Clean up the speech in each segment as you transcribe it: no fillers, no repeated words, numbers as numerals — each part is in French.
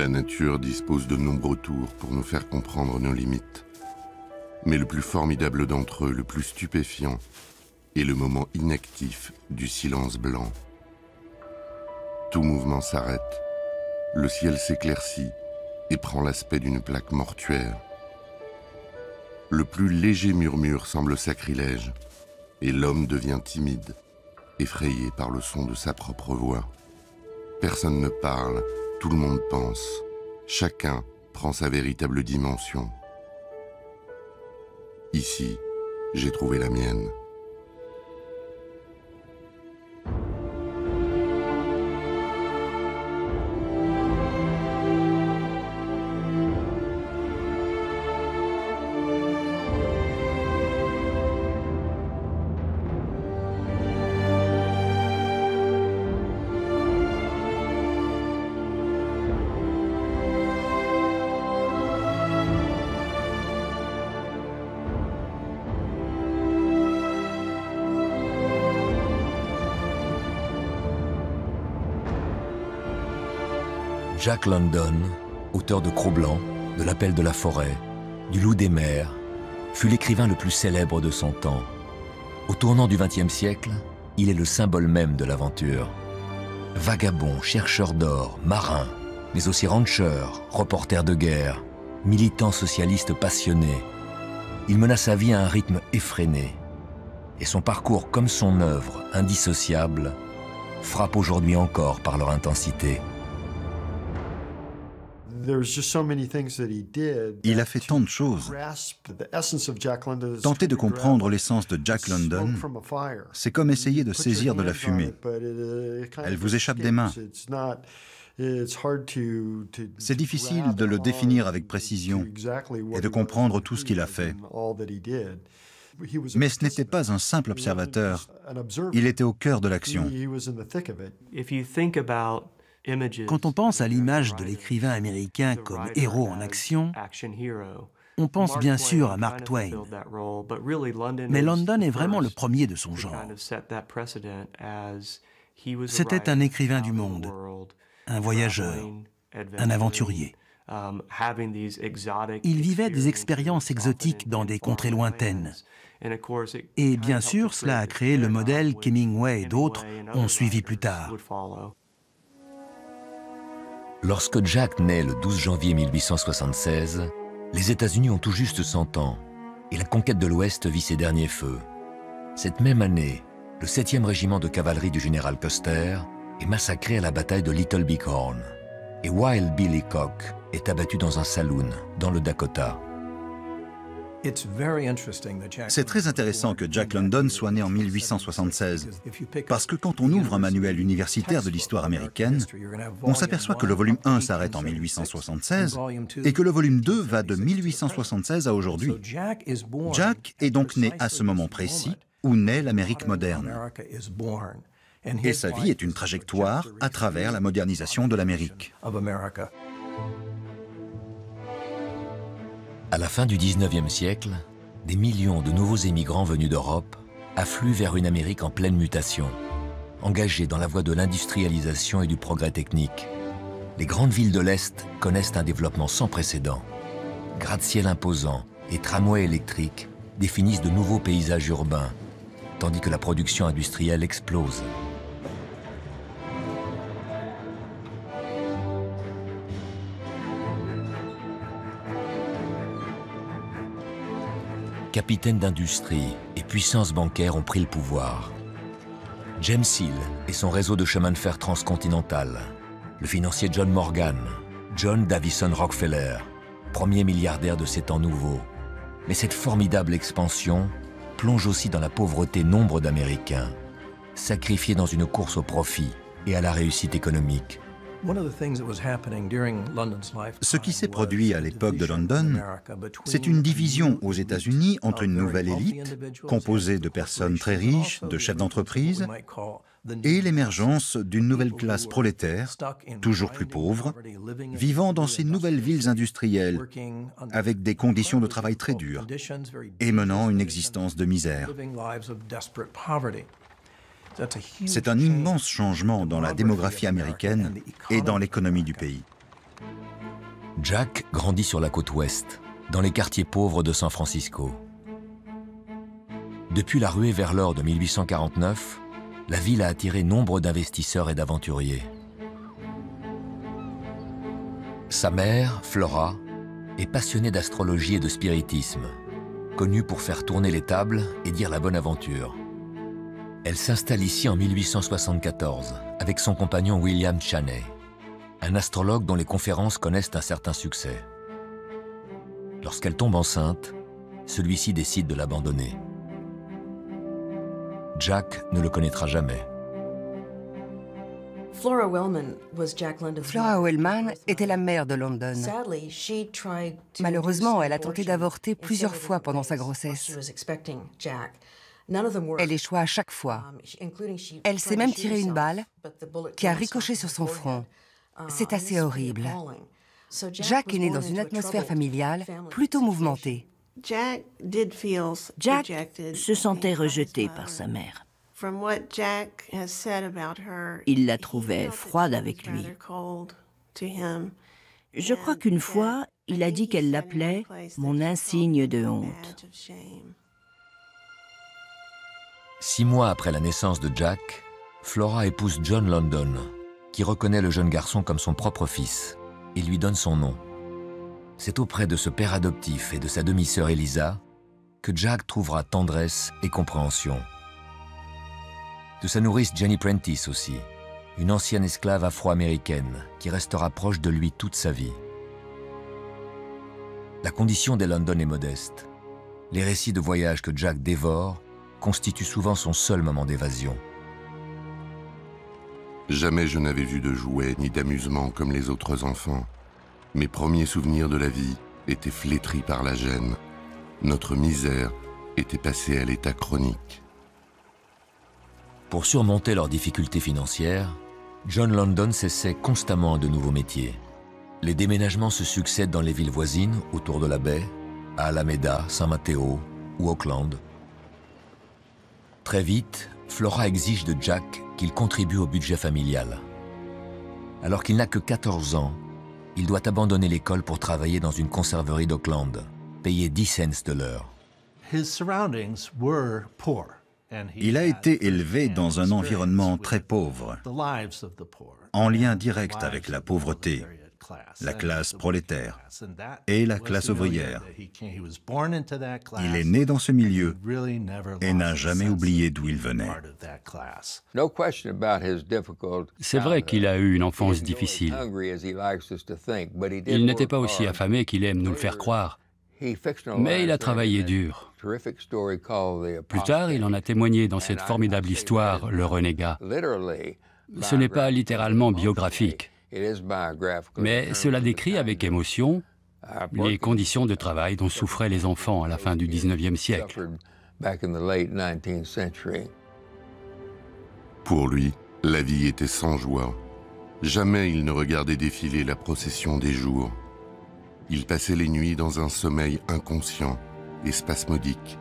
La nature dispose de nombreux tours pour nous faire comprendre nos limites. Mais le plus formidable d'entre eux, le plus stupéfiant, est le moment inactif du silence blanc. Tout mouvement s'arrête, le ciel s'éclaircit et prend l'aspect d'une plaque mortuaire. Le plus léger murmure semble sacrilège, et l'homme devient timide, effrayé par le son de sa propre voix. Personne ne parle, tout le monde pense. Chacun prend sa véritable dimension. Ici, j'ai trouvé la mienne. Jack London, auteur de Cro-Blanc, de L'Appel de la forêt, du Loup des mers, fut l'écrivain le plus célèbre de son temps. Au tournant du XXe siècle, il est le symbole même de l'aventure. Vagabond, chercheur d'or, marin, mais aussi rancher, reporter de guerre, militant socialiste passionné, il mena sa vie à un rythme effréné. Et son parcours comme son œuvre, indissociable, frappe aujourd'hui encore par leur intensité. Il a fait tant de choses. Tenter de comprendre l'essence de Jack London, c'est comme essayer de saisir de la fumée. Elle vous échappe des mains. C'est difficile de le définir avec précision et de comprendre tout ce qu'il a fait. Mais ce n'était pas un simple observateur, il était au cœur de l'action. Quand on pense à l'image de l'écrivain américain comme héros en action, on pense bien sûr à Mark Twain. Mais London est vraiment le premier de son genre. C'était un écrivain du monde, un voyageur, un aventurier. Il vivait des expériences exotiques dans des contrées lointaines. Et bien sûr, cela a créé le modèle qu'Hemingway et d'autres ont suivi plus tard. Lorsque Jack naît le 12 janvier 1876, les États-Unis ont tout juste 100 ans et la conquête de l'Ouest vit ses derniers feux. Cette même année, le 7e régiment de cavalerie du général Custer est massacré à la bataille de Little Bighorn et Wild Bill Hickok est abattu dans un saloon dans le Dakota. C'est très intéressant que Jack London soit né en 1876, parce que quand on ouvre un manuel universitaire de l'histoire américaine, on s'aperçoit que le volume 1 s'arrête en 1876 et que le volume 2 va de 1876 à aujourd'hui. Jack est donc né à ce moment précis où naît l'Amérique moderne. Et sa vie est une trajectoire à travers la modernisation de l'Amérique. À la fin du 19e siècle, des millions de nouveaux émigrants venus d'Europe affluent vers une Amérique en pleine mutation, engagée dans la voie de l'industrialisation et du progrès technique. Les grandes villes de l'Est connaissent un développement sans précédent. Gratte-ciel imposants et tramways électriques définissent de nouveaux paysages urbains, tandis que la production industrielle explose. Capitaines d'industrie et puissances bancaires ont pris le pouvoir. James Hill et son réseau de chemin de fer transcontinental, le financier John Morgan, John Davison Rockefeller, premier milliardaire de ces temps nouveaux. Mais cette formidable expansion plonge aussi dans la pauvreté nombre d'Américains, sacrifiés dans une course au profit et à la réussite économique. Ce qui s'est produit à l'époque de London, c'est une division aux États-Unis entre une nouvelle élite, composée de personnes très riches, de chefs d'entreprise, et l'émergence d'une nouvelle classe prolétaire, toujours plus pauvre, vivant dans ces nouvelles villes industrielles, avec des conditions de travail très dures, et menant une existence de misère. C'est un immense changement dans la démographie américaine et dans l'économie du pays. Jack grandit sur la côte ouest, dans les quartiers pauvres de San Francisco. Depuis la ruée vers l'or de 1849, la ville a attiré nombre d'investisseurs et d'aventuriers. Sa mère, Flora, est passionnée d'astrologie et de spiritisme, connue pour faire tourner les tables et dire la bonne aventure. Elle s'installe ici en 1874 avec son compagnon William Chaney, un astrologue dont les conférences connaissent un certain succès. Lorsqu'elle tombe enceinte, celui-ci décide de l'abandonner. Jack ne le connaîtra jamais. Flora Wellman était la mère de London. Malheureusement, elle a tenté d'avorter plusieurs fois pendant sa grossesse. Elle échoua à chaque fois. Elle s'est même tiré une balle qui a ricoché sur son front. C'est assez horrible. Jack est né dans une atmosphère familiale plutôt mouvementée. Jack se sentait rejeté par sa mère. Il la trouvait froide avec lui. Je crois qu'une fois, il a dit qu'elle l'appelait « mon insigne de honte ». 6 mois après la naissance de Jack, Flora épouse John London, qui reconnaît le jeune garçon comme son propre fils et lui donne son nom. C'est auprès de ce père adoptif et de sa demi-sœur Eliza que Jack trouvera tendresse et compréhension. De sa nourrice Jenny Prentice aussi, une ancienne esclave afro-américaine qui restera proche de lui toute sa vie. La condition des London est modeste. Les récits de voyage que Jack dévore constituent souvent son seul moment d'évasion. Jamais je n'avais vu de jouets ni d'amusement comme les autres enfants. Mes premiers souvenirs de la vie étaient flétris par la gêne. Notre misère était passée à l'état chronique. Pour surmonter leurs difficultés financières, John London s'essaie constamment à de nouveaux métiers. Les déménagements se succèdent dans les villes voisines, autour de la baie, à Alameda, San Mateo ou Oakland. Très vite, Flora exige de Jack qu'il contribue au budget familial. Alors qu'il n'a que 14 ans, il doit abandonner l'école pour travailler dans une conserverie d'Oakland, payé 10 cents de l'heure. Il a été élevé dans un environnement très pauvre, en lien direct avec la pauvreté, la classe prolétaire et la classe ouvrière. Il est né dans ce milieu et n'a jamais oublié d'où il venait. C'est vrai qu'il a eu une enfance difficile. Il n'était pas aussi affamé qu'il aime nous le faire croire. Mais il a travaillé dur. Plus tard, il en a témoigné dans cette formidable histoire, Le Renégat. Ce n'est pas littéralement biographique, mais cela décrit avec émotion les conditions de travail dont souffraient les enfants à la fin du XIXe siècle. Pour lui, la vie était sans joie. Jamais il ne regardait défiler la procession des jours. Il passait les nuits dans un sommeil inconscient et spasmodique.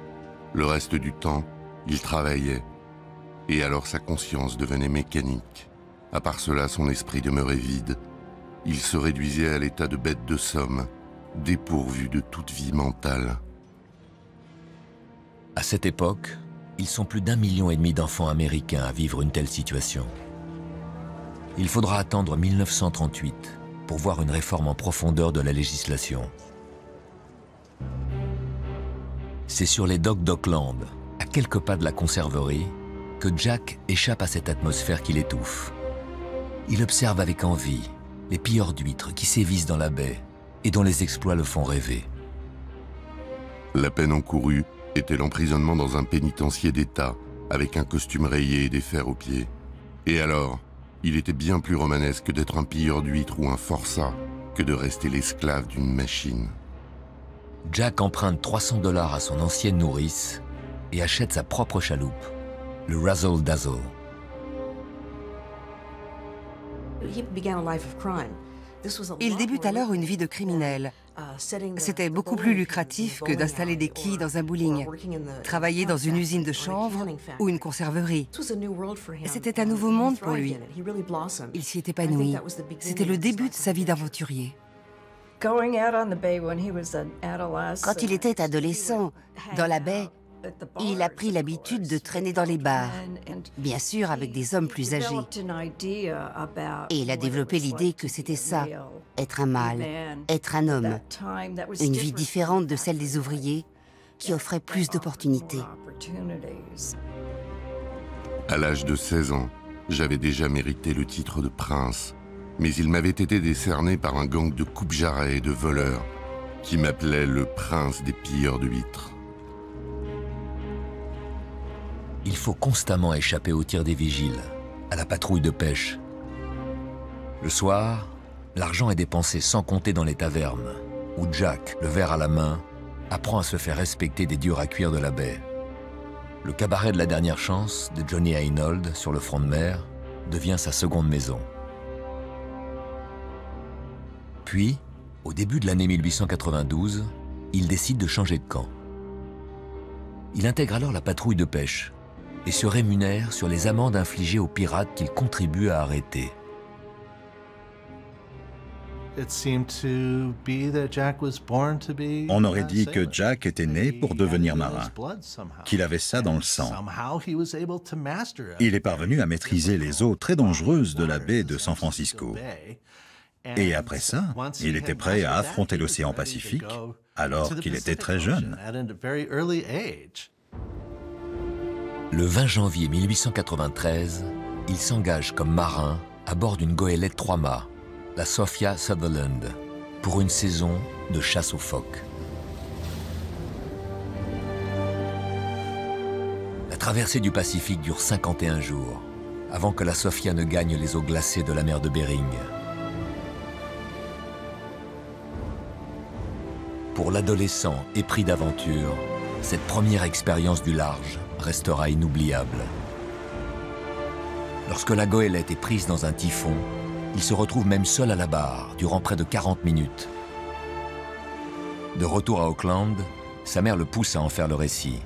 Le reste du temps, il travaillait. Et alors sa conscience devenait mécanique. À part cela, son esprit demeurait vide. Il se réduisait à l'état de bête de somme, dépourvu de toute vie mentale. À cette époque, ils sont plus d'1,5 million d'enfants américains à vivre une telle situation. Il faudra attendre 1938 pour voir une réforme en profondeur de la législation. C'est sur les docks d'Oakland, à quelques pas de la conserverie, que Jack échappe à cette atmosphère qui l'étouffe. Il observe avec envie les pilleurs d'huîtres qui sévissent dans la baie et dont les exploits le font rêver. La peine encourue était l'emprisonnement dans un pénitencier d'État, avec un costume rayé et des fers aux pieds. Et alors, il était bien plus romanesque d'être un pilleur d'huîtres ou un forçat que de rester l'esclave d'une machine. Jack emprunte $300 à son ancienne nourrice et achète sa propre chaloupe, le Razzle Dazzle. Il débute alors une vie de criminel. C'était beaucoup plus lucratif que d'installer des quilles dans un bowling, travailler dans une usine de chanvre ou une conserverie. C'était un nouveau monde pour lui. Il s'y est épanoui. C'était le début de sa vie d'aventurier. Quand il était adolescent, dans la baie, il a pris l'habitude de traîner dans les bars, bien sûr avec des hommes plus âgés. Et il a développé l'idée que c'était ça, être un mâle, être un homme, une vie différente de celle des ouvriers, qui offrait plus d'opportunités. À l'âge de 16 ans, j'avais déjà mérité le titre de prince, mais il m'avait été décerné par un gang de coupe-jarrets et de voleurs qui m'appelait le prince des pilleurs de huîtres. Il faut constamment échapper aux tirs des vigiles, à la patrouille de pêche. Le soir, l'argent est dépensé sans compter dans les tavernes, où Jack, le verre à la main, apprend à se faire respecter des durs à cuire de la baie. Le cabaret de la dernière chance de Johnny Heinold sur le front de mer devient sa seconde maison. Puis, au début de l'année 1892, il décide de changer de camp. Il intègre alors la patrouille de pêche et se rémunère sur les amendes infligées aux pirates qu'il contribue à arrêter. On aurait dit que Jack était né pour devenir marin, qu'il avait ça dans le sang. Il est parvenu à maîtriser les eaux très dangereuses de la baie de San Francisco. Et après ça, il était prêt à affronter l'océan Pacifique alors qu'il était très jeune. Le 20 janvier 1893, il s'engage comme marin à bord d'une goélette 3-mâts, la Sophia Sutherland, pour une saison de chasse aux phoques. La traversée du Pacifique dure 51 jours, avant que la Sophia ne gagne les eaux glacées de la mer de Bering. Pour l'adolescent épris d'aventure, cette première expérience du large restera inoubliable. Lorsque la goélette est prise dans un typhon, il se retrouve même seul à la barre durant près de 40 minutes. De retour à Auckland, sa mère le pousse à en faire le récit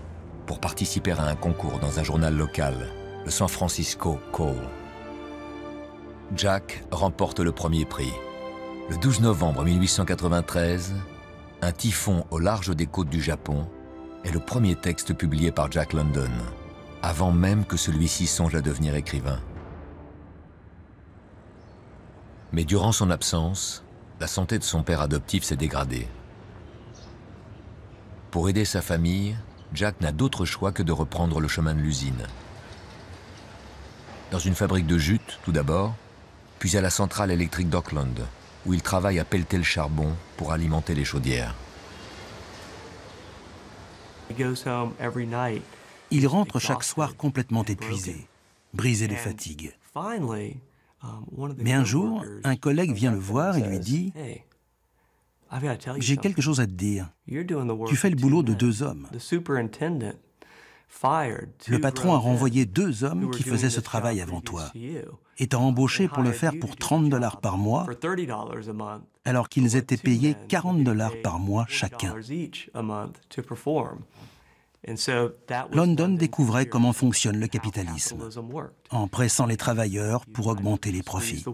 pour participer à un concours dans un journal local, le San Francisco Call. Jack remporte le premier prix. Le 12 novembre 1893, un typhon au large des côtes du Japon est le premier texte publié par Jack London, avant même que celui-ci songe à devenir écrivain. Mais durant son absence, la santé de son père adoptif s'est dégradée. Pour aider sa famille, Jack n'a d'autre choix que de reprendre le chemin de l'usine. Dans une fabrique de jute, tout d'abord, puis à la centrale électrique d'Auckland, où il travaille à pelleter le charbon pour alimenter les chaudières. Il rentre chaque soir complètement épuisé, brisé de fatigue. Mais un jour, un collègue vient le voir et lui dit « J'ai quelque chose à te dire. Tu fais le boulot de 2 hommes. » Le patron a renvoyé 2 hommes qui faisaient ce travail avant toi et t'a embauché pour le faire pour $30 par mois, alors qu'ils étaient payés $40 par mois chacun. London découvrait comment fonctionne le capitalisme, en pressant les travailleurs pour augmenter les profits.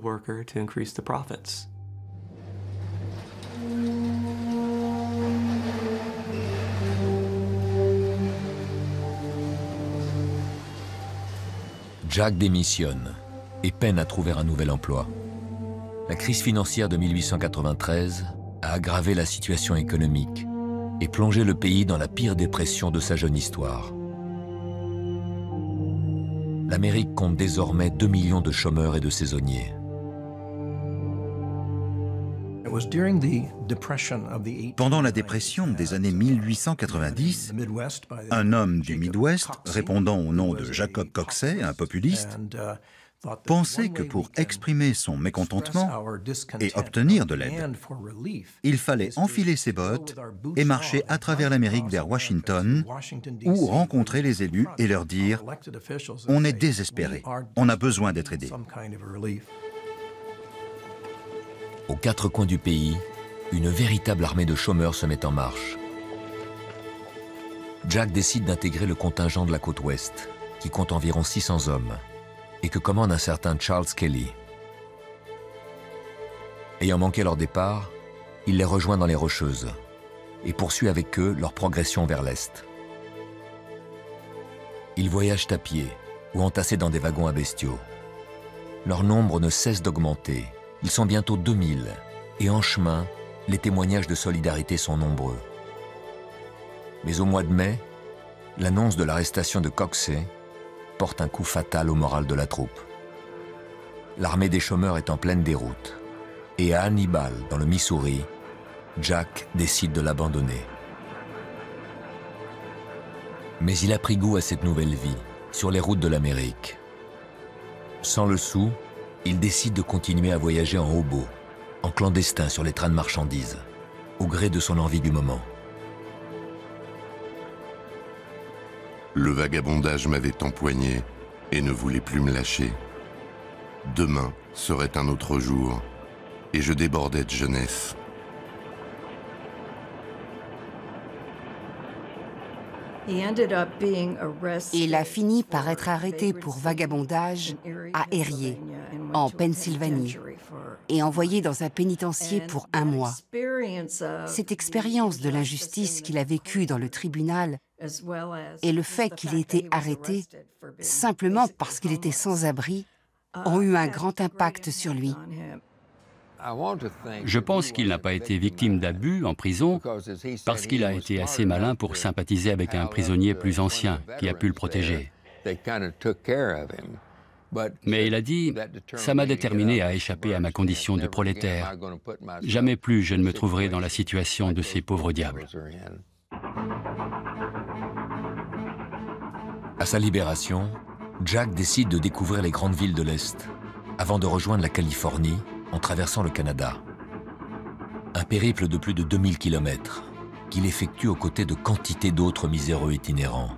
Jack démissionne et peine à trouver un nouvel emploi. La crise financière de 1893 a aggravé la situation économique et plongé le pays dans la pire dépression de sa jeune histoire. L'Amérique compte désormais 2 millions de chômeurs et de saisonniers. Pendant la dépression des années 1890, un homme du Midwest, répondant au nom de Jacob Coxey, un populiste, pensait que pour exprimer son mécontentement et obtenir de l'aide, il fallait enfiler ses bottes et marcher à travers l'Amérique vers Washington, ou rencontrer les élus et leur dire « On est désespéré, on a besoin d'être aidé ». Aux 4 coins du pays, une véritable armée de chômeurs se met en marche. Jack décide d'intégrer le contingent de la côte ouest, qui compte environ 600 hommes, et que commande un certain Charles Kelly. Ayant manqué leur départ, il les rejoint dans les Rocheuses et poursuit avec eux leur progression vers l'est. Ils voyagent à pied ou entassés dans des wagons à bestiaux. Leur nombre ne cesse d'augmenter. Ils sont bientôt 2000 et en chemin, les témoignages de solidarité sont nombreux. Mais au mois de mai, l'annonce de l'arrestation de Coxey porte un coup fatal au moral de la troupe. L'armée des chômeurs est en pleine déroute. Et à Hannibal, dans le Missouri, Jack décide de l'abandonner. Mais il a pris goût à cette nouvelle vie, sur les routes de l'Amérique. Sans le sou, il décide de continuer à voyager en hobo, en clandestin sur les trains de marchandises, au gré de son envie du moment. Le vagabondage m'avait empoigné et ne voulait plus me lâcher. Demain serait un autre jour, et je débordais de jeunesse. Il a fini par être arrêté pour vagabondage à Erie, en Pennsylvanie, et envoyé dans un pénitencier pour 1 mois. Cette expérience de l'injustice qu'il a vécue dans le tribunal et le fait qu'il ait été arrêté simplement parce qu'il était sans abri ont eu un grand impact sur lui. Je pense qu'il n'a pas été victime d'abus en prison parce qu'il a été assez malin pour sympathiser avec un prisonnier plus ancien qui a pu le protéger. Mais il a dit « Ça m'a déterminé à échapper à ma condition de prolétaire. Jamais plus je ne me trouverai dans la situation de ces pauvres diables. » À sa libération, Jack décide de découvrir les grandes villes de l'Est, avant de rejoindre la Californie en traversant le Canada. Un périple de plus de 2000 km qu'il effectue aux côtés de quantité d'autres miséreux itinérants.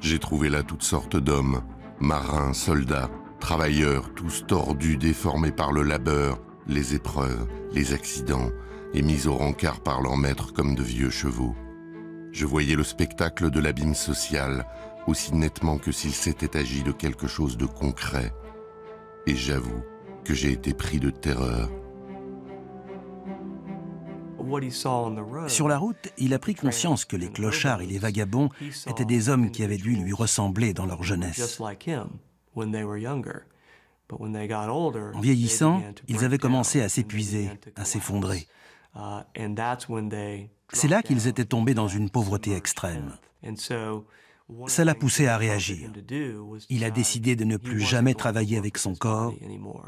J'ai trouvé là toutes sortes d'hommes, marins, soldats, travailleurs, tous tordus, déformés par le labeur, les épreuves, les accidents, et mis au rencard par leurs maîtres comme de vieux chevaux. Je voyais le spectacle de l'abîme social aussi nettement que s'il s'était agi de quelque chose de concret. Et j'avoue que j'ai été pris de terreur. Sur la route, il a pris conscience que les clochards et les vagabonds étaient des hommes qui avaient dû lui ressembler dans leur jeunesse. En vieillissant, ils avaient commencé à s'épuiser, à s'effondrer. C'est là qu'ils étaient tombés dans une pauvreté extrême. Ça l'a poussé à réagir. Il a décidé de ne plus jamais travailler avec son corps,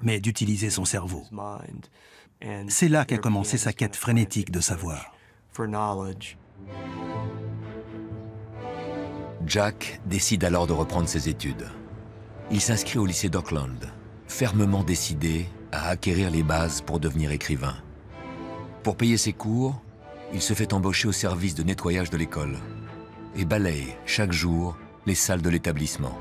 mais d'utiliser son cerveau. C'est là qu'a commencé sa quête frénétique de savoir. Jack décide alors de reprendre ses études. Il s'inscrit au lycée d'Oakland, fermement décidé à acquérir les bases pour devenir écrivain. Pour payer ses cours, il se fait embaucher au service de nettoyage de l'école et balaye chaque jour les salles de l'établissement.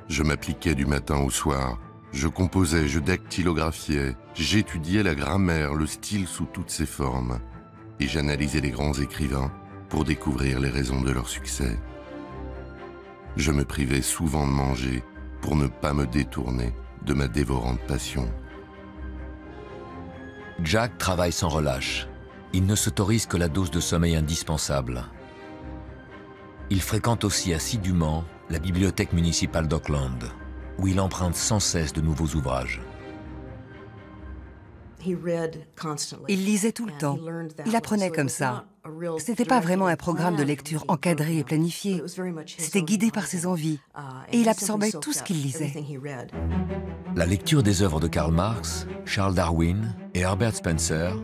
Je m'appliquais du matin au soir. Je composais, je dactylographiais, j'étudiais la grammaire, le style sous toutes ses formes, et j'analysais les grands écrivains pour découvrir les raisons de leur succès. Je me privais souvent de manger pour ne pas me détourner de ma dévorante passion. Jack travaille sans relâche. Il ne s'autorise que la dose de sommeil indispensable. Il fréquente aussi assidûment la bibliothèque municipale d'Oakland, où il emprunte sans cesse de nouveaux ouvrages. Il lisait tout le temps. Il apprenait comme ça. Ce n'était pas vraiment un programme de lecture encadré et planifié. C'était guidé par ses envies. Et il absorbait tout ce qu'il lisait. La lecture des œuvres de Karl Marx, Charles Darwin et Herbert Spencer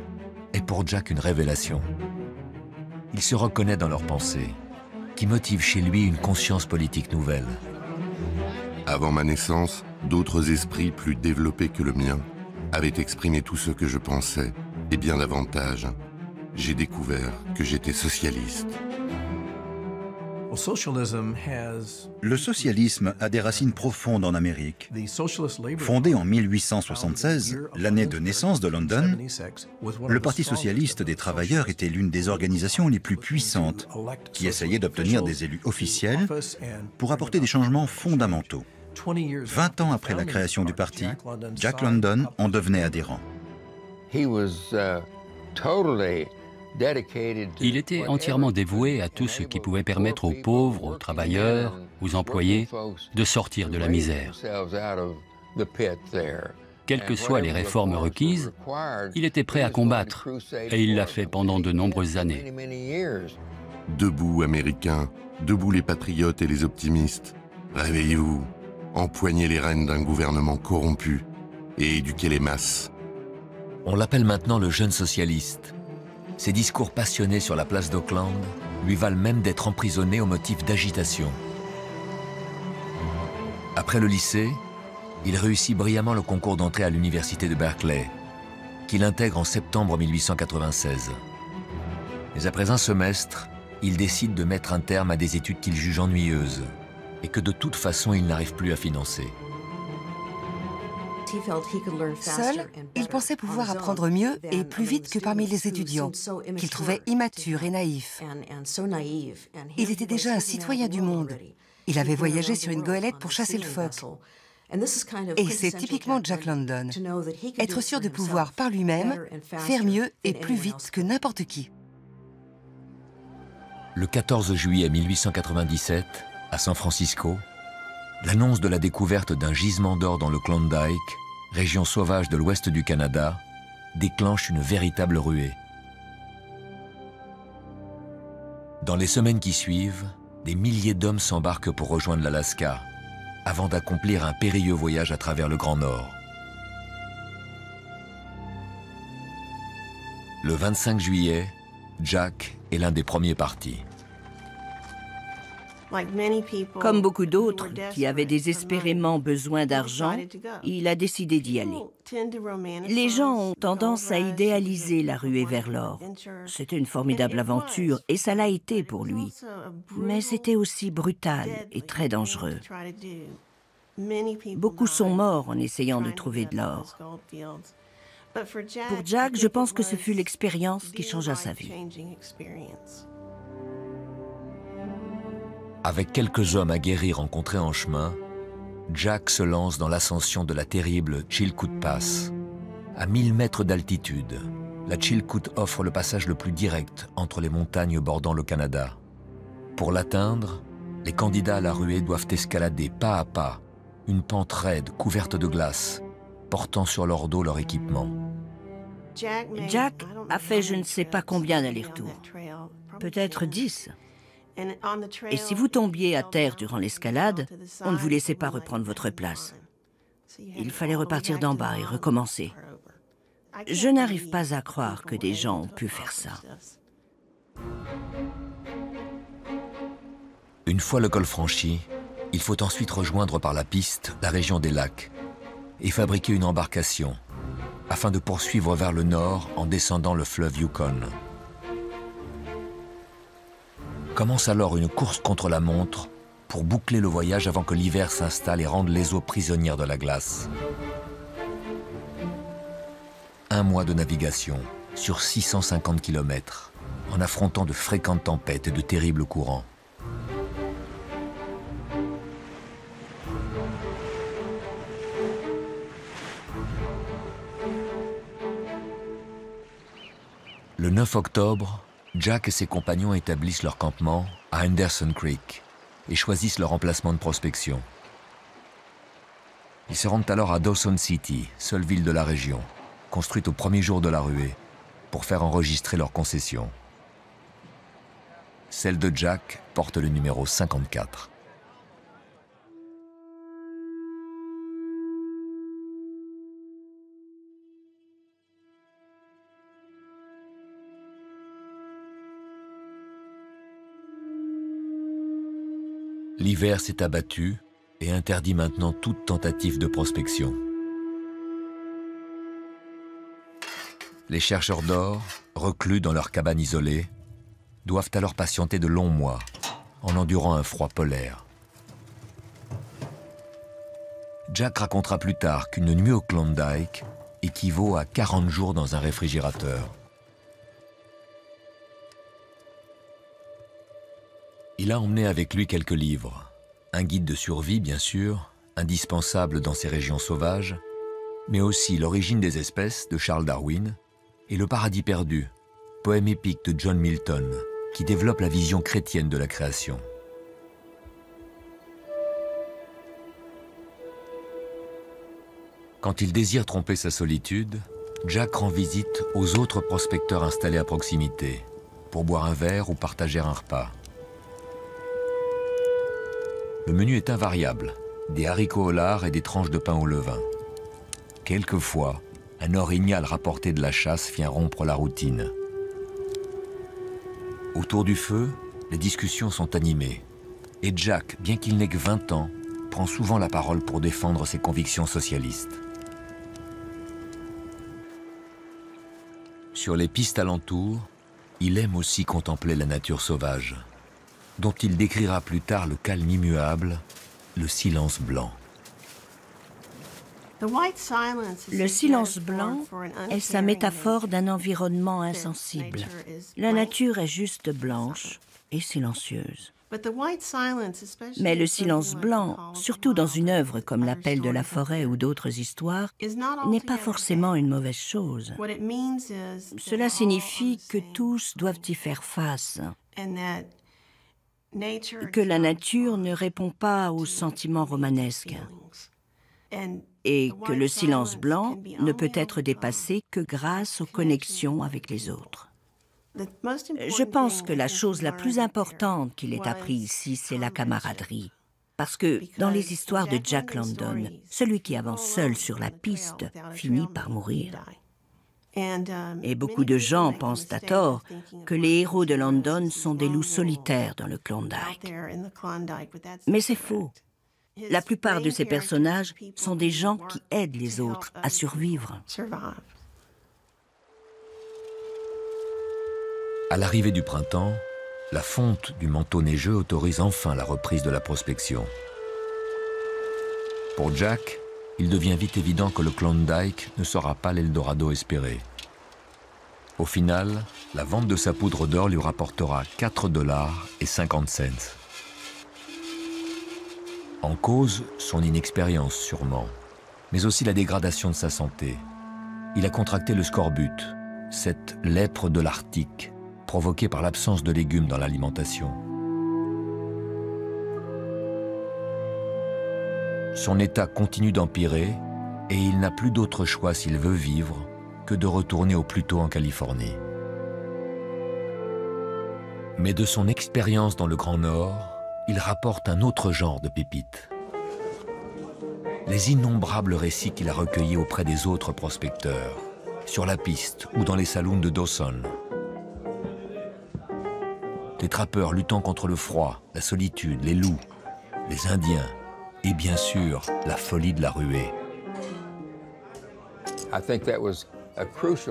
est pour Jack une révélation. Il se reconnaît dans leurs pensées, qui motivent chez lui une conscience politique nouvelle. Avant ma naissance, d'autres esprits plus développés que le mien avaient exprimé tout ce que je pensais, et bien davantage. J'ai découvert que j'étais socialiste. Le socialisme a des racines profondes en Amérique. Fondé en 1876, l'année de naissance de London, le Parti socialiste des travailleurs était l'une des organisations les plus puissantes qui essayait d'obtenir des élus officiels pour apporter des changements fondamentaux. 20 ans après la création du parti, Jack London en devenait adhérent. Il était entièrement dévoué à tout ce qui pouvait permettre aux pauvres, aux travailleurs, aux employés de sortir de la misère. Quelles que soient les réformes requises, il était prêt à combattre, et il l'a fait pendant de nombreuses années. Debout, Américains, debout les patriotes et les optimistes. Réveillez-vous, empoignez les rênes d'un gouvernement corrompu et éduquez les masses. On l'appelle maintenant le jeune socialiste. Ses discours passionnés sur la place d'Oakland lui valent même d'être emprisonné au motif d'agitation. Après le lycée, il réussit brillamment le concours d'entrée à l'université de Berkeley, qu'il intègre en septembre 1896. Mais après un semestre, il décide de mettre un terme à des études qu'il juge ennuyeuses et que de toute façon il n'arrive plus à financer. Seul, il pensait pouvoir apprendre mieux et plus vite que parmi les étudiants, qu'il trouvait immatures et naïfs. Il était déjà un citoyen du monde. Il avait voyagé sur une goélette pour chasser le phoque. Et c'est typiquement Jack London, être sûr de pouvoir par lui-même faire mieux et plus vite que n'importe qui. Le 14 juillet 1897, à San Francisco, l'annonce de la découverte d'un gisement d'or dans le Klondike, région sauvage de l'ouest du Canada, déclenche une véritable ruée. Dans les semaines qui suivent, des milliers d'hommes s'embarquent pour rejoindre l'Alaska, avant d'accomplir un périlleux voyage à travers le Grand Nord. Le 25 juillet, Jack est l'un des premiers partis. Comme beaucoup d'autres qui avaient désespérément besoin d'argent, il a décidé d'y aller. Les gens ont tendance à idéaliser la ruée vers l'or. C'était une formidable aventure et ça l'a été pour lui. Mais c'était aussi brutal et très dangereux. Beaucoup sont morts en essayant de trouver de l'or. Pour Jack, je pense que ce fut l'expérience qui changea sa vie. Avec quelques hommes aguerris rencontrés en chemin, Jack se lance dans l'ascension de la terrible Chilkoot Pass. À 1000 mètres d'altitude, la Chilkoot offre le passage le plus direct entre les montagnes bordant le Canada. Pour l'atteindre, les candidats à la ruée doivent escalader pas à pas une pente raide couverte de glace, portant sur leur dos leur équipement. Jack a fait je ne sais pas combien d'allers-retours, peut-être 10. Et si vous tombiez à terre durant l'escalade, on ne vous laissait pas reprendre votre place. Il fallait repartir d'en bas et recommencer. Je n'arrive pas à croire que des gens ont pu faire ça. Une fois le col franchi, il faut ensuite rejoindre par la piste la région des lacs et fabriquer une embarcation afin de poursuivre vers le nord en descendant le fleuve Yukon. Commence alors une course contre la montre pour boucler le voyage avant que l'hiver s'installe et rende les eaux prisonnières de la glace. Un mois de navigation sur 650 km, en affrontant de fréquentes tempêtes et de terribles courants. Le 9 octobre, Jack et ses compagnons établissent leur campement à Henderson Creek et choisissent leur emplacement de prospection. Ils se rendent alors à Dawson City, seule ville de la région, construite au premier jour de la ruée, pour faire enregistrer leur concession. Celle de Jack porte le numéro 54. L'hiver s'est abattu et interdit maintenant toute tentative de prospection. Les chercheurs d'or, reclus dans leur cabane isolée, doivent alors patienter de longs mois en endurant un froid polaire. Jack racontera plus tard qu'une nuit au Klondike équivaut à 40 jours dans un réfrigérateur. Il a emmené avec lui quelques livres, un guide de survie bien sûr, indispensable dans ces régions sauvages, mais aussi L'origine des espèces de Charles Darwin et Le Paradis perdu, poème épique de John Milton, qui développe la vision chrétienne de la création. Quand il désire tromper sa solitude, Jack rend visite aux autres prospecteurs installés à proximité, pour boire un verre ou partager un repas. Le menu est invariable, des haricots au lard et des tranches de pain au levain. Quelquefois, un orignal rapporté de la chasse vient rompre la routine. Autour du feu, les discussions sont animées, et Jack, bien qu'il n'ait que 20 ans, prend souvent la parole pour défendre ses convictions socialistes. Sur les pistes alentours, il aime aussi contempler la nature sauvage, dont il décrira plus tard le calme immuable, le silence blanc. Le silence blanc est sa métaphore d'un environnement insensible. La nature est juste blanche et silencieuse. Mais le silence blanc, surtout dans une œuvre comme L'Appel de la forêt ou d'autres histoires, n'est pas forcément une mauvaise chose. Cela signifie que tous doivent y faire face, que la nature ne répond pas aux sentiments romanesques, et que le silence blanc ne peut être dépassé que grâce aux connexions avec les autres. Je pense que la chose la plus importante qu'il ait appris ici, c'est la camaraderie. Parce que dans les histoires de Jack London, celui qui avance seul sur la piste finit par mourir. Et beaucoup de gens pensent à tort que les héros de London sont des loups solitaires dans le Klondike. Mais c'est faux. La plupart de ces personnages sont des gens qui aident les autres à survivre. À l'arrivée du printemps, la fonte du manteau neigeux autorise enfin la reprise de la prospection. Pour Jack, il devient vite évident que le Klondike ne sera pas l'Eldorado espéré. Au final, la vente de sa poudre d'or lui rapportera 4,50 $. En cause, son inexpérience sûrement, mais aussi la dégradation de sa santé. Il a contracté le scorbut, cette lèpre de l'Arctique, provoquée par l'absence de légumes dans l'alimentation. Son état continue d'empirer et il n'a plus d'autre choix s'il veut vivre que de retourner au plus tôt en Californie. Mais de son expérience dans le Grand Nord, il rapporte un autre genre de pépites. Les innombrables récits qu'il a recueillis auprès des autres prospecteurs, sur la piste ou dans les saloons de Dawson. Les trappeurs luttant contre le froid, la solitude, les loups, les Indiens et bien sûr la folie de la ruée.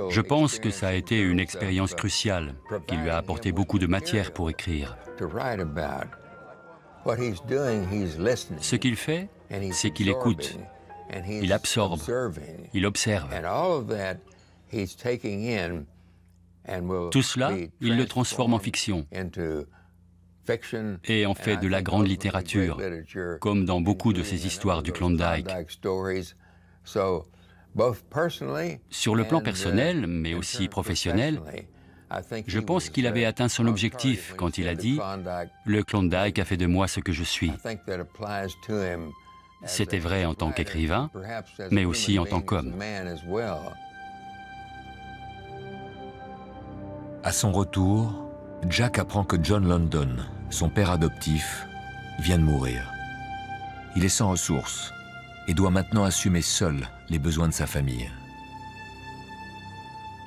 Je pense que ça a été une expérience cruciale qui lui a apporté beaucoup de matière pour écrire. Ce qu'il fait, c'est qu'il écoute, il absorbe, il observe. Tout cela, il le transforme en fiction et en fait de la grande littérature, comme dans beaucoup de ces histoires du Klondike. Sur le plan personnel, mais aussi professionnel, je pense qu'il avait atteint son objectif quand il a dit « Le Klondike a fait de moi ce que je suis ». C'était vrai en tant qu'écrivain, mais aussi en tant qu'homme. À son retour, Jack apprend que John London, son père adoptif, vient de mourir. Il est sans ressources et doit maintenant assumer seul les besoins de sa famille.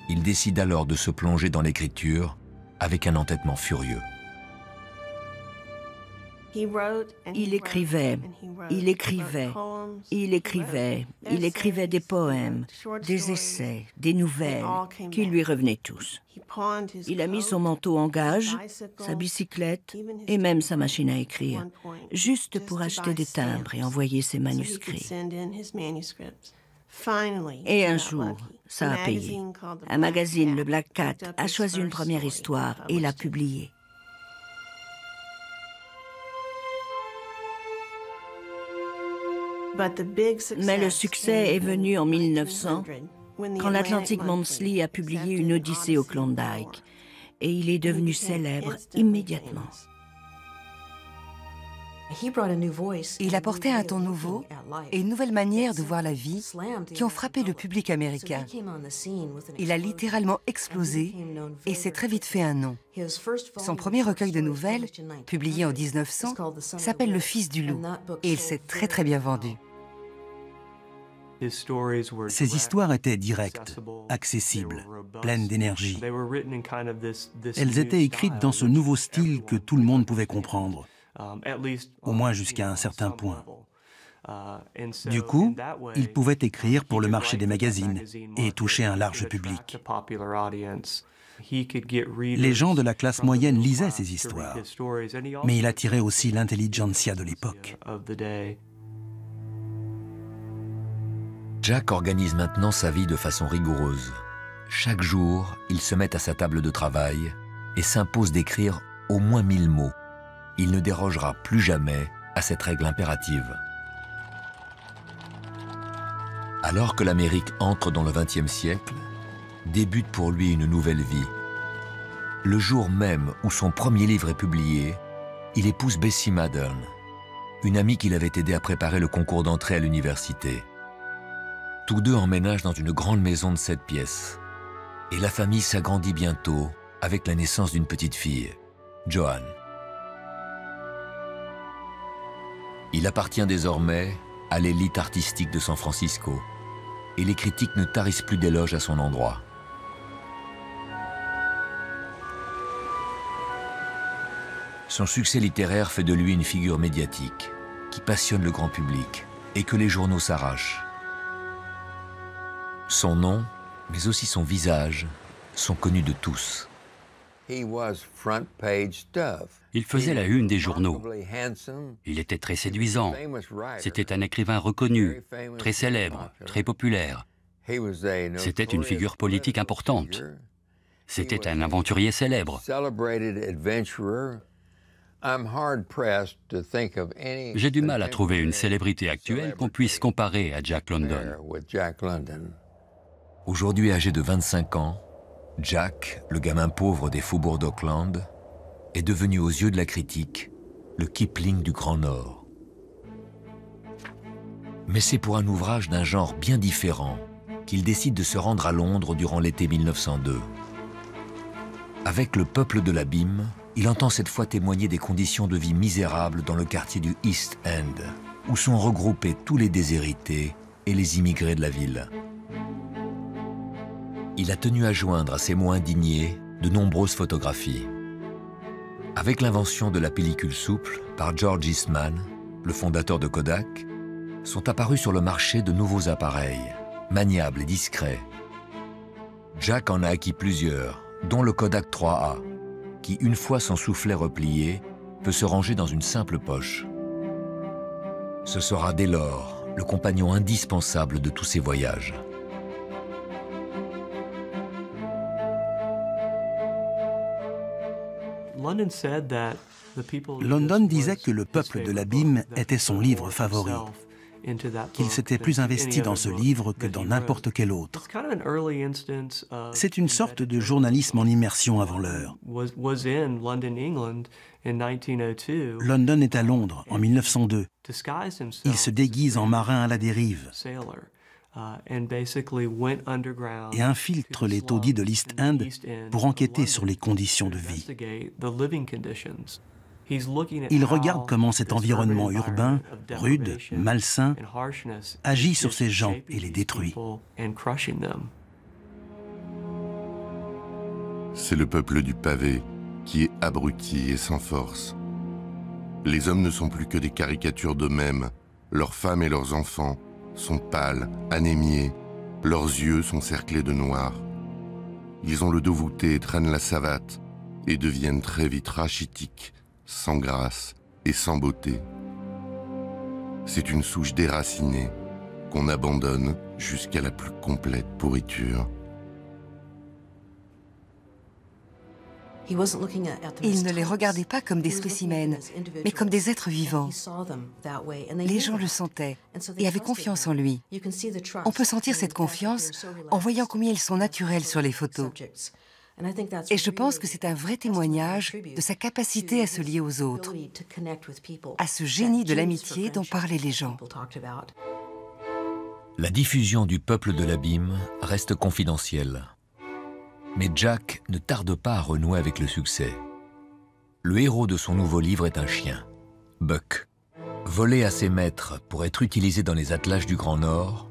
Il décide alors de se plonger dans l'écriture avec un entêtement furieux. Il écrivait, il écrivait, il écrivait, il écrivait des poèmes, des essais, des nouvelles, qui lui revenaient tous. Il a mis son manteau en gage, sa bicyclette et même sa machine à écrire, juste pour acheter des timbres et envoyer ses manuscrits. Et un jour, ça a payé. Un magazine, le Black Cat, a choisi une première histoire et l'a publiée. Mais le succès est venu en 1900 quand l'Atlantic Monthly a publié une Odyssée au Klondike, et il est devenu célèbre immédiatement. Il apportait un ton nouveau et une nouvelle manière de voir la vie qui ont frappé le public américain. Il a littéralement explosé et s'est très vite fait un nom. Son premier recueil de nouvelles, publié en 1900, s'appelle Le Fils du loup et il s'est très très bien vendu. Ses histoires étaient directes, accessibles, pleines d'énergie. Elles étaient écrites dans ce nouveau style que tout le monde pouvait comprendre, au moins jusqu'à un certain point. Du coup, il pouvait écrire pour le marché des magazines et toucher un large public. Les gens de la classe moyenne lisaient ses histoires, mais il attirait aussi l'intelligentsia de l'époque. Jack organise maintenant sa vie de façon rigoureuse. Chaque jour, il se met à sa table de travail et s'impose d'écrire au moins 1000 mots. Il ne dérogera plus jamais à cette règle impérative. Alors que l'Amérique entre dans le XXe siècle, débute pour lui une nouvelle vie. Le jour même où son premier livre est publié, il épouse Bessie Madden, une amie qu'il avait aidé à préparer le concours d'entrée à l'université. Tous deux emménagent dans une grande maison de 7 pièces. Et la famille s'agrandit bientôt avec la naissance d'une petite fille, Joan. Il appartient désormais à l'élite artistique de San Francisco et les critiques ne tarissent plus d'éloges à son endroit. Son succès littéraire fait de lui une figure médiatique qui passionne le grand public et que les journaux s'arrachent. Son nom, mais aussi son visage, sont connus de tous. Il faisait la une des journaux. Il était très séduisant. C'était un écrivain reconnu, très célèbre, très populaire. C'était une figure politique importante. C'était un aventurier célèbre. J'ai du mal à trouver une célébrité actuelle qu'on puisse comparer à Jack London. Aujourd'hui âgé de 25 ans, Jack, le gamin pauvre des faubourgs d'Oakland, est devenu aux yeux de la critique le Kipling du Grand Nord. Mais c'est pour un ouvrage d'un genre bien différent qu'il décide de se rendre à Londres durant l'été 1902. Avec Le Peuple de l'Abîme, il entend cette fois témoigner des conditions de vie misérables dans le quartier du East End, où sont regroupés tous les déshérités et les immigrés de la ville. Il a tenu à joindre à ces mots indignés de nombreuses photographies. Avec l'invention de la pellicule souple par George Eastman, le fondateur de Kodak, sont apparus sur le marché de nouveaux appareils, maniables et discrets. Jack en a acquis plusieurs, dont le Kodak 3A, qui, une fois son soufflet replié, peut se ranger dans une simple poche. Ce sera dès lors le compagnon indispensable de tous ses voyages. London disait que Le Peuple de l'Abîme était son livre favori, qu'il s'était plus investi dans ce livre que dans n'importe quel autre. C'est une sorte de journalisme en immersion avant l'heure. London est à Londres en 1902. Il se déguise en marin à la dérive et infiltre les taudis de l'East End pour enquêter sur les conditions de vie. Il regarde comment cet environnement urbain, rude, malsain, agit sur ces gens et les détruit. C'est le peuple du pavé qui est abruti et sans force. Les hommes ne sont plus que des caricatures d'eux-mêmes. Leurs femmes et leurs enfants sont pâles, anémiés. Leurs yeux sont cerclés de noir. Ils ont le dos voûté et traînent la savate et deviennent très vite rachitiques, sans grâce et sans beauté. C'est une souche déracinée qu'on abandonne jusqu'à la plus complète pourriture. Il ne les regardait pas comme des spécimens, mais comme des êtres vivants. Les gens le sentaient et avaient confiance en lui. On peut sentir cette confiance en voyant combien ils sont naturels sur les photos. Et je pense que c'est un vrai témoignage de sa capacité à se lier aux autres, à ce génie de l'amitié dont parlaient les gens. La diffusion du peuple de l'abîme reste confidentielle. Mais Jack ne tarde pas à renouer avec le succès. Le héros de son nouveau livre est un chien, Buck. Volé à ses maîtres pour être utilisé dans les attelages du Grand Nord,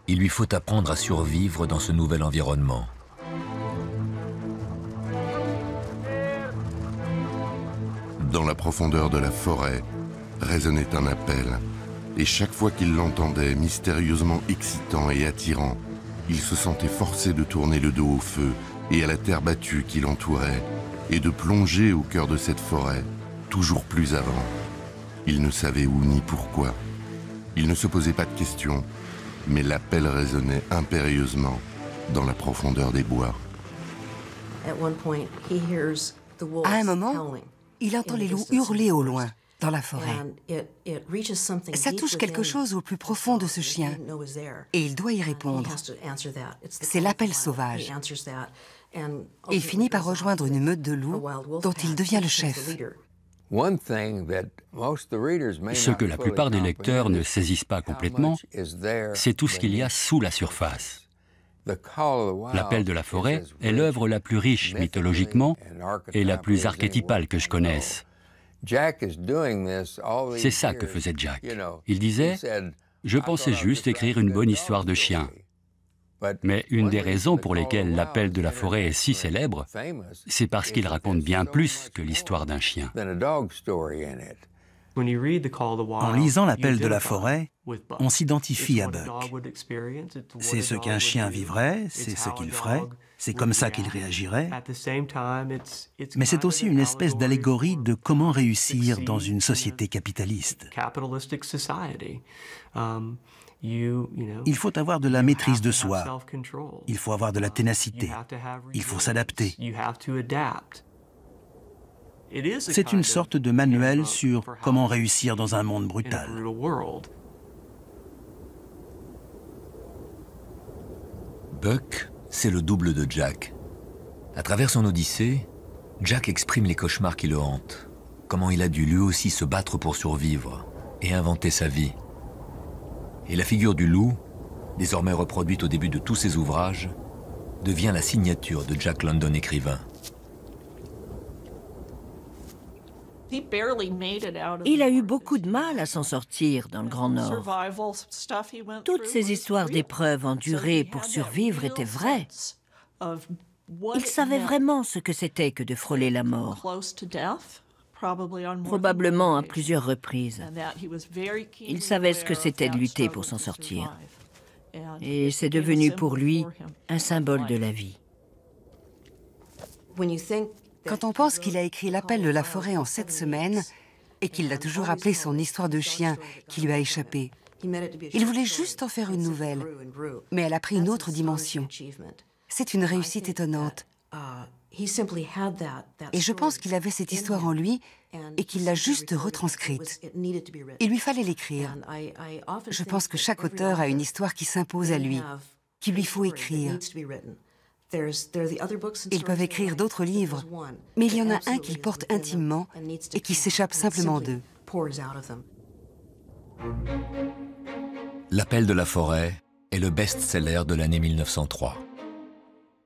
il lui faut apprendre à survivre dans ce nouvel environnement. Dans la profondeur de la forêt, résonnait un appel, et chaque fois qu'il l'entendait, mystérieusement excitant et attirant, il se sentait forcé de tourner le dos au feu et à la terre battue qui l'entourait, et de plonger au cœur de cette forêt, toujours plus avant. Il ne savait où ni pourquoi. Il ne se posait pas de questions, mais l'appel résonnait impérieusement dans la profondeur des bois. À un moment, il entend les loups hurler au loin, dans la forêt. Ça touche quelque chose au plus profond de ce chien, et il doit y répondre. C'est l'appel sauvage. Il finit par rejoindre une meute de loups dont il devient le chef. Ce que la plupart des lecteurs ne saisissent pas complètement, c'est tout ce qu'il y a sous la surface. L'appel de la forêt est l'œuvre la plus riche mythologiquement et la plus archétypale que je connaisse. C'est ça que faisait Jack. Il disait « Je pensais juste écrire une bonne histoire de chien ». Mais une des raisons pour lesquelles l'appel de la forêt est si célèbre, c'est parce qu'il raconte bien plus que l'histoire d'un chien. En lisant l'appel de la forêt, on s'identifie à Buck. C'est ce qu'un chien vivrait, c'est ce qu'il ferait, c'est comme ça qu'il réagirait. Mais c'est aussi une espèce d'allégorie de comment réussir dans une société capitaliste. Il faut avoir de la maîtrise de soi, il faut avoir de la ténacité, il faut s'adapter. C'est une sorte de manuel sur comment réussir dans un monde brutal. Buck, c'est le double de Jack. À travers son odyssée, Jack exprime les cauchemars qui le hantent, comment il a dû lui aussi se battre pour survivre et inventer sa vie. Et la figure du loup, désormais reproduite au début de tous ses ouvrages, devient la signature de Jack London écrivain. Il a eu beaucoup de mal à s'en sortir dans le Grand Nord. Toutes ces histoires d'épreuves endurées pour survivre étaient vraies. Il savait vraiment ce que c'était que de frôler la mort. Probablement à plusieurs reprises. Il savait ce que c'était de lutter pour s'en sortir. Et c'est devenu pour lui un symbole de la vie. Quand on pense qu'il a écrit l'appel de la forêt en 7 semaines et qu'il l'a toujours appelé son histoire de chien qui lui a échappé, il voulait juste en faire une nouvelle, mais elle a pris une autre dimension. C'est une réussite étonnante. Et je pense qu'il avait cette histoire en lui et qu'il l'a juste retranscrite. Il lui fallait l'écrire. Je pense que chaque auteur a une histoire qui s'impose à lui, qu'il lui faut écrire. Ils peuvent écrire d'autres livres, mais il y en a un qu'ils portent intimement et qui s'échappe simplement d'eux. L'appel de la forêt est le best-seller de l'année 1903.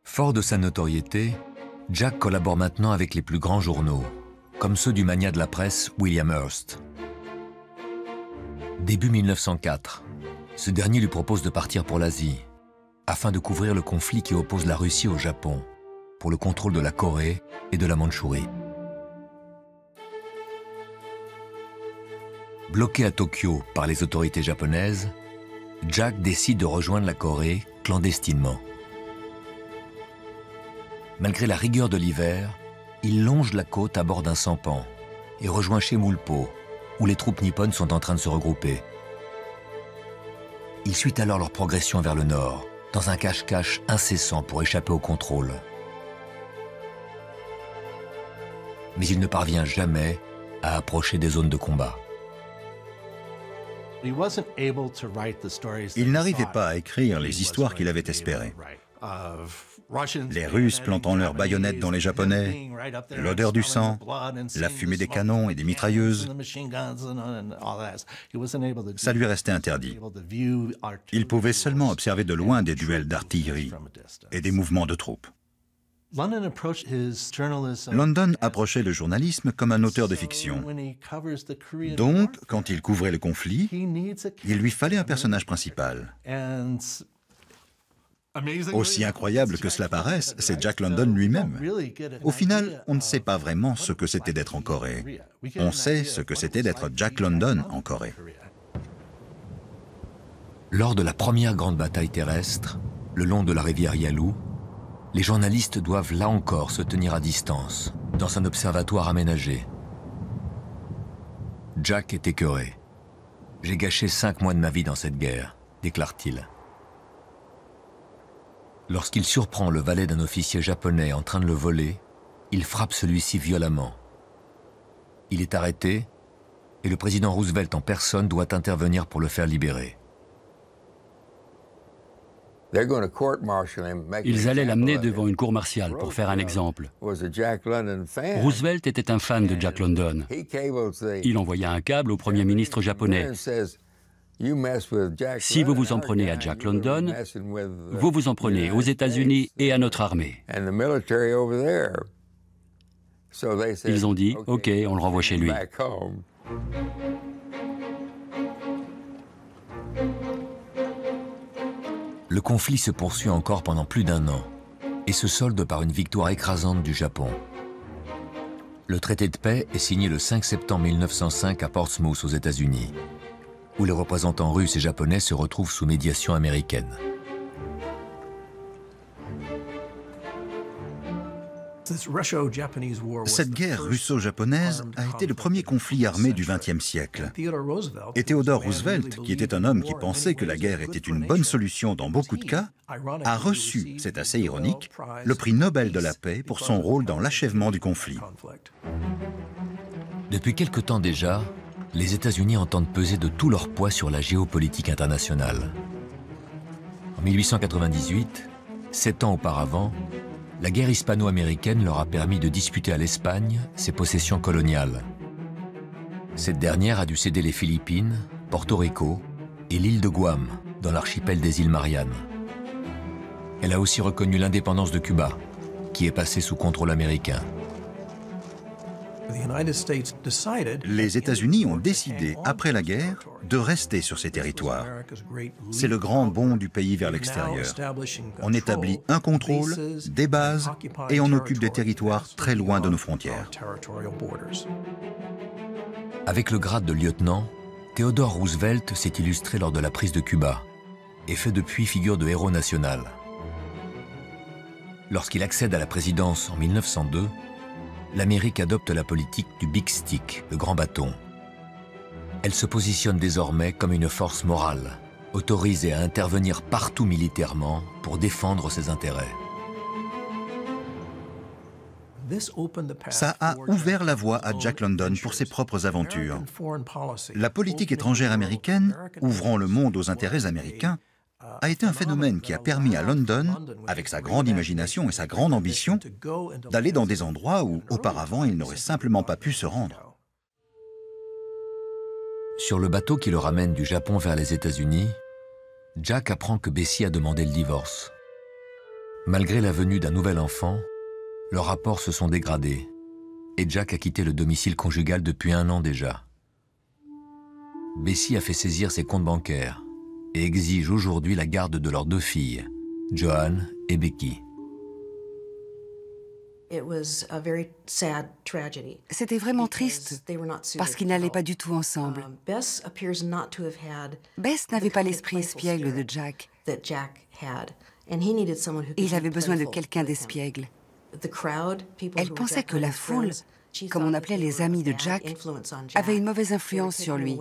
Fort de sa notoriété, Jack collabore maintenant avec les plus grands journaux, comme ceux du magnat de la presse William Hearst. Début 1904, ce dernier lui propose de partir pour l'Asie, afin de couvrir le conflit qui oppose la Russie au Japon, pour le contrôle de la Corée et de la Mandchourie. Bloqué à Tokyo par les autorités japonaises, Jack décide de rejoindre la Corée clandestinement. Malgré la rigueur de l'hiver, il longe la côte à bord d'un sampan et rejoint Chemulpo, où les troupes nippones sont en train de se regrouper. Il suit alors leur progression vers le nord, dans un cache-cache incessant pour échapper au contrôle. mais il ne parvient jamais à approcher des zones de combat. Il n'arrivait pas à écrire les histoires qu'il avait espérées. Les Russes plantant leurs baïonnettes dans les Japonais, l'odeur du sang, la fumée des canons et des mitrailleuses, ça lui restait interdit. Il pouvait seulement observer de loin des duels d'artillerie et des mouvements de troupes. London approchait le journalisme comme un auteur de fiction. Donc, quand il couvrait le conflit, il lui fallait un personnage principal. Aussi incroyable que cela paraisse, c'est Jack London lui-même. Au final, on ne sait pas vraiment ce que c'était d'être en Corée. On sait ce que c'était d'être Jack London en Corée. Lors de la première grande bataille terrestre, le long de la rivière Yalu, les journalistes doivent là encore se tenir à distance, dans un observatoire aménagé. Jack est écœuré. « J'ai gâché 5 mois de ma vie dans cette guerre », déclare-t-il. Lorsqu'il surprend le valet d'un officier japonais en train de le voler, il frappe celui-ci violemment. Il est arrêté et le président Roosevelt en personne doit intervenir pour le faire libérer. Ils allaient l'amener devant une cour martiale pour faire un exemple. Roosevelt était un fan de Jack London. Il envoya un câble au Premier ministre japonais. Si vous vous en prenez à Jack London, vous vous en prenez aux États-Unis et à notre armée. Ils ont dit, OK, on le renvoie chez lui. Le conflit se poursuit encore pendant plus d'1 an et se solde par une victoire écrasante du Japon. Le traité de paix est signé le 5 septembre 1905 à Portsmouth aux États-Unis, où les représentants russes et japonais se retrouvent sous médiation américaine. Cette guerre russo-japonaise a été le premier conflit armé du XXe siècle. Et Theodore Roosevelt, qui était un homme qui pensait que la guerre était une bonne solution dans beaucoup de cas, a reçu, c'est assez ironique, le prix Nobel de la paix pour son rôle dans l'achèvement du conflit. Depuis quelque temps déjà, les États-Unis entendent peser de tout leur poids sur la géopolitique internationale. En 1898, 7 ans auparavant, la guerre hispano-américaine leur a permis de disputer à l'Espagne ses possessions coloniales. Cette dernière a dû céder les Philippines, Porto Rico et l'île de Guam, dans l'archipel des îles Mariannes. Elle a aussi reconnu l'indépendance de Cuba, qui est passée sous contrôle américain. Les États-Unis ont décidé, après la guerre, de rester sur ces territoires. C'est le grand bond du pays vers l'extérieur. On établit un contrôle, des bases, et on occupe des territoires très loin de nos frontières. Avec le grade de lieutenant, Theodore Roosevelt s'est illustré lors de la prise de Cuba et fait depuis figure de héros national. Lorsqu'il accède à la présidence en 1902, l'Amérique adopte la politique du Big Stick, le grand bâton. Elle se positionne désormais comme une force morale, autorisée à intervenir partout militairement pour défendre ses intérêts. Ça a ouvert la voie à Jack London pour ses propres aventures. La politique étrangère américaine, ouvrant le monde aux intérêts américains, a été un phénomène qui a permis à London, avec sa grande imagination et sa grande ambition, d'aller dans des endroits où, auparavant, il n'aurait simplement pas pu se rendre. Sur le bateau qui le ramène du Japon vers les États-Unis, Jack apprend que Bessie a demandé le divorce. Malgré la venue d'un nouvel enfant, leurs rapports se sont dégradés et Jack a quitté le domicile conjugal depuis 1 an déjà. Bessie a fait saisir ses comptes bancaires et exige aujourd'hui la garde de leurs 2 filles, Joanne et Becky. C'était vraiment triste, parce qu'ils n'allaient pas du tout ensemble. Bess n'avait pas l'esprit espiègle de Jack. Et il avait besoin de quelqu'un d'espiègle. Elle pensait que la foule, comme on appelait les amis de Jack, avait une mauvaise influence sur lui,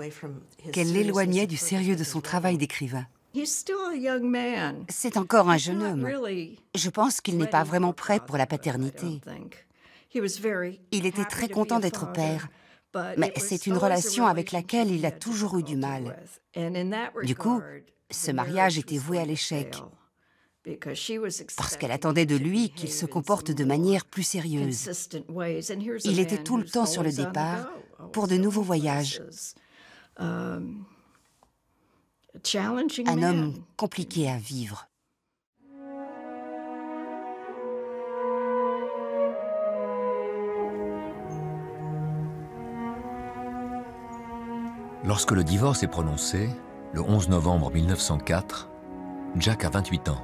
qu'elle l'éloignait du sérieux de son travail d'écrivain. C'est encore un jeune homme. Je pense qu'il n'est pas vraiment prêt pour la paternité. Il était très content d'être père, mais c'est une relation avec laquelle il a toujours eu du mal. Du coup, ce mariage était voué à l'échec, parce qu'elle attendait de lui qu'il se comporte de manière plus sérieuse. Il était tout le temps sur le départ pour de nouveaux voyages. Un homme compliqué à vivre. Lorsque le divorce est prononcé, le 11 novembre 1904, Jack a 28 ans.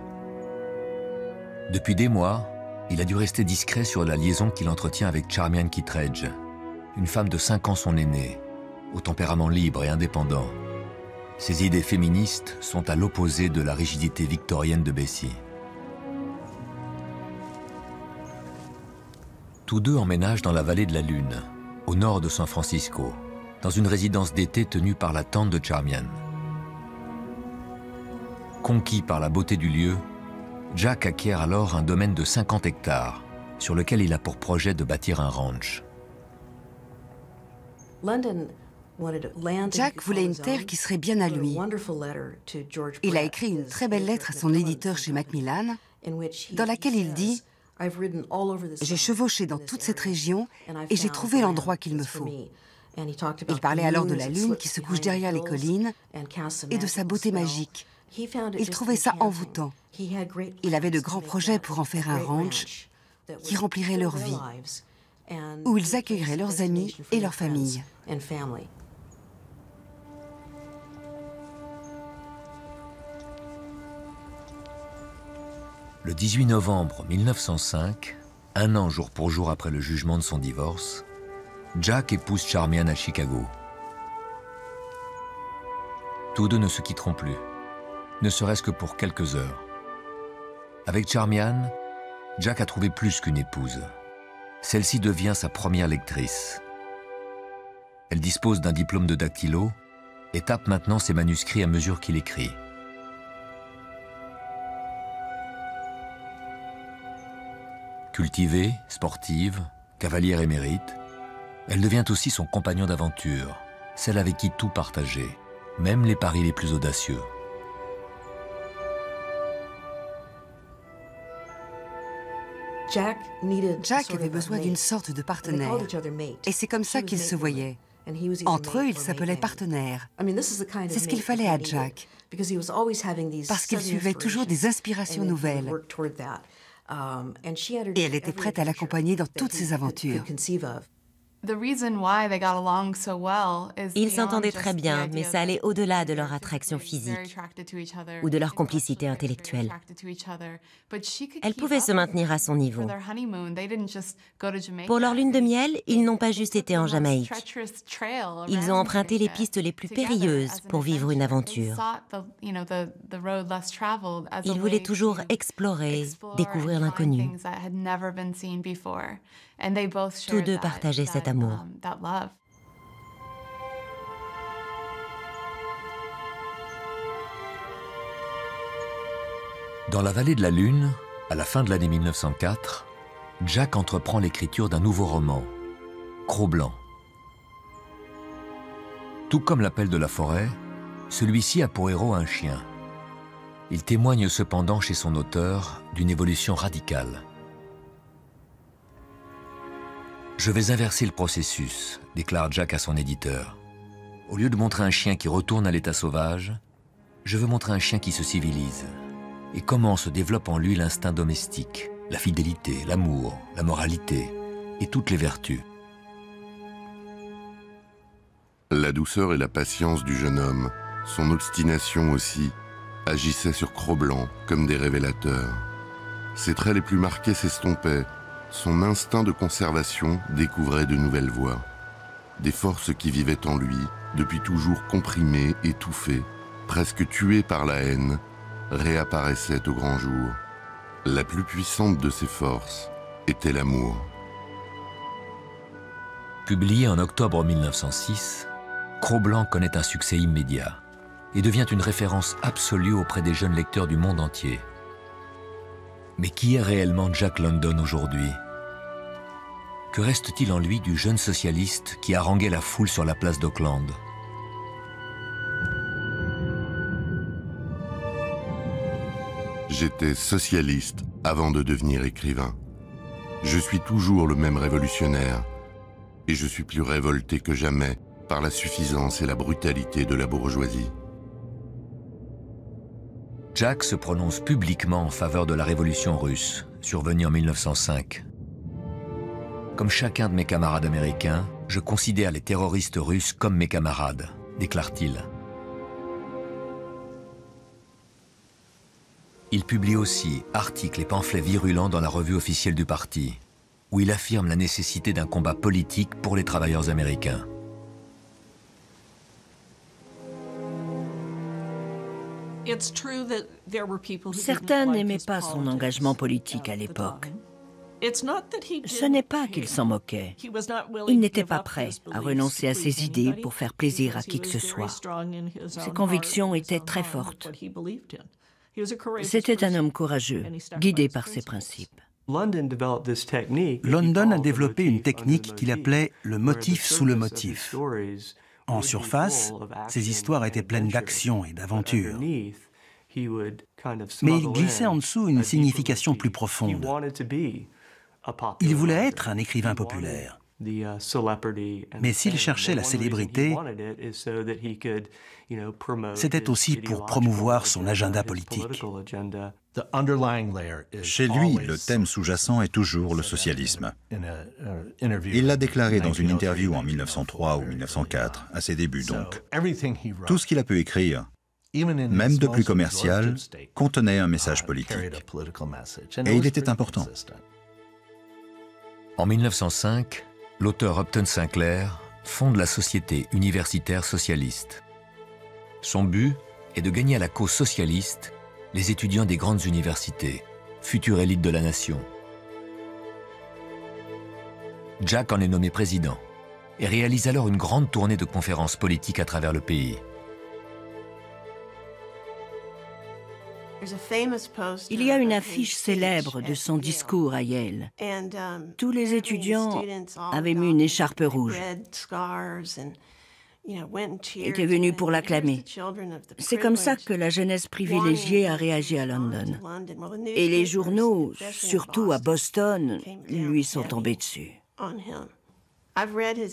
Depuis des mois, il a dû rester discret sur la liaison qu'il entretient avec Charmian Kittredge, une femme de 5 ans son aînée, au tempérament libre et indépendant. Ses idées féministes sont à l'opposé de la rigidité victorienne de Bessie. Tous deux emménagent dans la vallée de la Lune, au nord de San Francisco, dans une résidence d'été tenue par la tante de Charmian. Conquis par la beauté du lieu, Jack acquiert alors un domaine de 50 hectares, sur lequel il a pour projet de bâtir un ranch. Jack voulait une terre qui serait bien à lui. Il a écrit une très belle lettre à son éditeur chez Macmillan, dans laquelle il dit « J'ai chevauché dans toute cette région et j'ai trouvé l'endroit qu'il me faut. » Il parlait alors de la lune qui se couche derrière les collines et de sa beauté magique. Il trouvait ça envoûtant. Il avait de grands projets pour en faire un ranch qui remplirait leur vie, où ils accueilleraient leurs amis et leurs familles. Le 18 novembre 1905, un an jour pour jour après le jugement de son divorce, Jack épouse Charmian à Chicago. Tous deux ne se quitteront plus, ne serait-ce que pour quelques heures. Avec Charmian, Jack a trouvé plus qu'une épouse. Celle-ci devient sa première lectrice. Elle dispose d'un diplôme de dactylo et tape maintenant ses manuscrits à mesure qu'il écrit. Cultivée, sportive, cavalière émérite, elle devient aussi son compagnon d'aventure, celle avec qui tout partageait, même les paris les plus audacieux. Jack avait besoin d'une sorte de partenaire, et c'est comme ça qu'ils se voyaient. Entre eux, ils s'appelaient partenaires. C'est ce qu'il fallait à Jack, parce qu'il suivait toujours des inspirations nouvelles. Et elle était prête à l'accompagner dans toutes ses aventures. Ils s'entendaient très bien, mais ça allait au-delà de leur attraction physique ou de leur complicité intellectuelle. Elle pouvait se maintenir à son niveau. Pour leur lune de miel, ils n'ont pas juste été en Jamaïque. Ils ont emprunté les pistes les plus périlleuses pour vivre une aventure. Ils voulaient toujours explorer, découvrir l'inconnu. Tous deux partageaient cet amour. Dans la vallée de la Lune, à la fin de l'année 1904, Jack entreprend l'écriture d'un nouveau roman, Cro-Blanc. Tout comme L'Appel de la forêt, celui-ci a pour héros un chien. Il témoigne cependant chez son auteur d'une évolution radicale. « Je vais inverser le processus », déclare Jack à son éditeur. « Au lieu de montrer un chien qui retourne à l'état sauvage, je veux montrer un chien qui se civilise. Et comment se développe en lui l'instinct domestique, la fidélité, l'amour, la moralité et toutes les vertus. » La douceur et la patience du jeune homme, son obstination aussi, agissaient sur Cro-Blanc comme des révélateurs. Ses traits les plus marqués s'estompaient. Son instinct de conservation découvrait de nouvelles voies. Des forces qui vivaient en lui, depuis toujours comprimées, étouffées, presque tuées par la haine, réapparaissaient au grand jour. La plus puissante de ces forces était l'amour. Publié en octobre 1906, Cro-Blanc connaît un succès immédiat et devient une référence absolue auprès des jeunes lecteurs du monde entier. Mais qui est réellement Jack London aujourd'hui? Que reste-t-il en lui du jeune socialiste qui haranguait la foule sur la place d'Auckland? J'étais socialiste avant de devenir écrivain. Je suis toujours le même révolutionnaire et je suis plus révolté que jamais par la suffisance et la brutalité de la bourgeoisie. Jack se prononce publiquement en faveur de la révolution russe, survenue en 1905. Comme chacun de mes camarades américains, je considère les terroristes russes comme mes camarades, déclare-t-il. Il publie aussi articles et pamphlets virulents dans la revue officielle du parti, où il affirme la nécessité d'un combat politique pour les travailleurs américains. Certains n'aimaient pas son engagement politique à l'époque. Ce n'est pas qu'il s'en moquait. Il n'était pas prêt à renoncer à ses idées pour faire plaisir à qui que ce soit. Ses convictions étaient très fortes. C'était un homme courageux, guidé par ses principes. London a développé une technique qu'il appelait le motif sous le motif. En surface, ses histoires étaient pleines d'action et d'aventure. Mais il glissait en dessous une signification plus profonde. Il voulait être un écrivain populaire. Mais s'il cherchait la célébrité, c'était aussi pour promouvoir son agenda politique. Chez lui, le thème sous-jacent est toujours le socialisme. Il l'a déclaré dans une interview en 1903 ou 1904, à ses débuts donc. Tout ce qu'il a pu écrire, même de plus commercial, contenait un message politique. Et il était important. En 1905, l'auteur Upton Sinclair fonde la Société universitaire socialiste. Son but est de gagner à la cause socialiste les étudiants des grandes universités, future élite de la nation. Jack en est nommé président et réalise alors une grande tournée de conférences politiques à travers le pays. Il y a une affiche célèbre de son discours à Yale. Tous les étudiants avaient mis une écharpe rouge, étaient venus pour l'acclamer. C'est comme ça que la jeunesse privilégiée a réagi à London. Et les journaux, surtout à Boston, lui sont tombés dessus.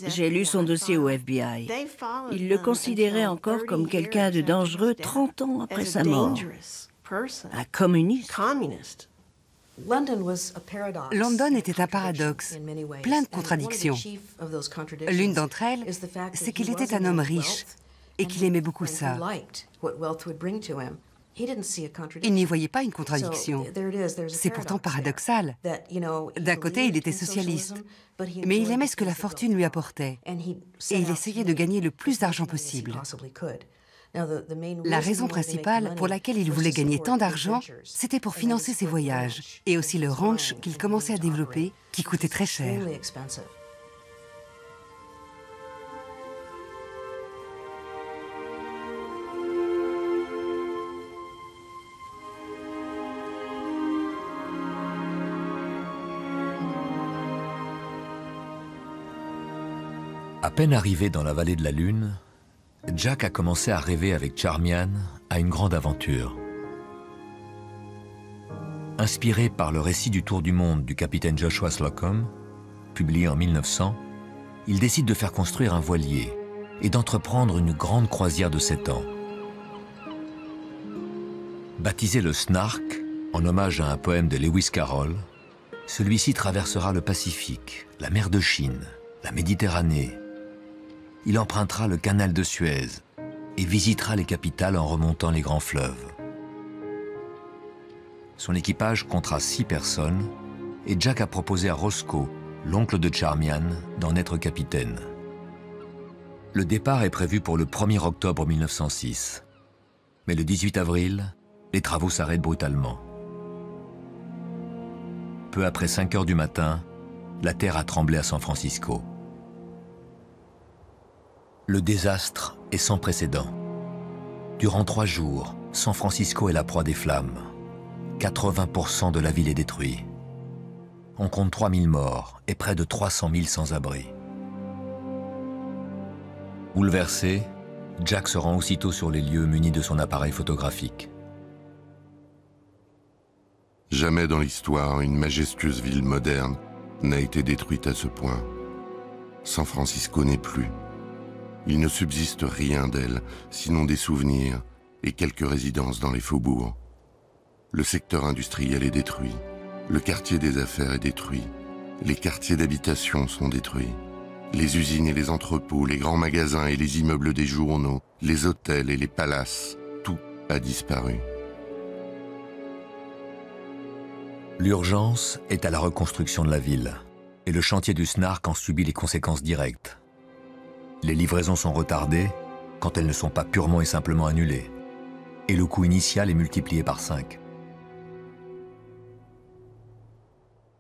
J'ai lu son dossier au FBI. Il le considérait encore comme quelqu'un de dangereux 30 ans après sa mort. Un communiste. London était un paradoxe, plein de contradictions. L'une d'entre elles, c'est qu'il était un homme riche et qu'il aimait beaucoup ça. Il n'y voyait pas une contradiction. C'est pourtant paradoxal. D'un côté, il était socialiste, mais il aimait ce que la fortune lui apportait et il essayait de gagner le plus d'argent possible. La raison principale pour laquelle il voulait gagner tant d'argent, c'était pour financer ses voyages et aussi le ranch qu'il commençait à développer, qui coûtait très cher. À peine arrivé dans la vallée de la Lune, Jack a commencé à rêver avec Charmian à une grande aventure. Inspiré par le récit du tour du monde du capitaine Joshua Slocum, publié en 1900, il décide de faire construire un voilier et d'entreprendre une grande croisière de 7 ans. Baptisé le Snark, en hommage à un poème de Lewis Carroll, celui-ci traversera le Pacifique, la mer de Chine, la Méditerranée. Il empruntera le canal de Suez et visitera les capitales en remontant les grands fleuves. Son équipage comptera 6 personnes et Jack a proposé à Roscoe, l'oncle de Charmian, d'en être capitaine. Le départ est prévu pour le 1er octobre 1906. Mais le 18 avril, les travaux s'arrêtent brutalement. Peu après 5 heures du matin, la terre a tremblé à San Francisco. Le désastre est sans précédent. Durant 3 jours, San Francisco est la proie des flammes. 80% de la ville est détruite. on compte 3000 morts et près de 300 000 sans-abri. Bouleversé, Jack se rend aussitôt sur les lieux muni de son appareil photographique. Jamais dans l'histoire, une majestueuse ville moderne n'a été détruite à ce point. San Francisco n'est plus. Il ne subsiste rien d'elle, sinon des souvenirs et quelques résidences dans les faubourgs. Le secteur industriel est détruit. Le quartier des affaires est détruit. Les quartiers d'habitation sont détruits. Les usines et les entrepôts, les grands magasins et les immeubles des journaux, les hôtels et les palaces, tout a disparu. L'urgence est à la reconstruction de la ville, et le chantier du SNARC en subit les conséquences directes. Les livraisons sont retardées quand elles ne sont pas purement et simplement annulées, et le coût initial est multiplié par 5.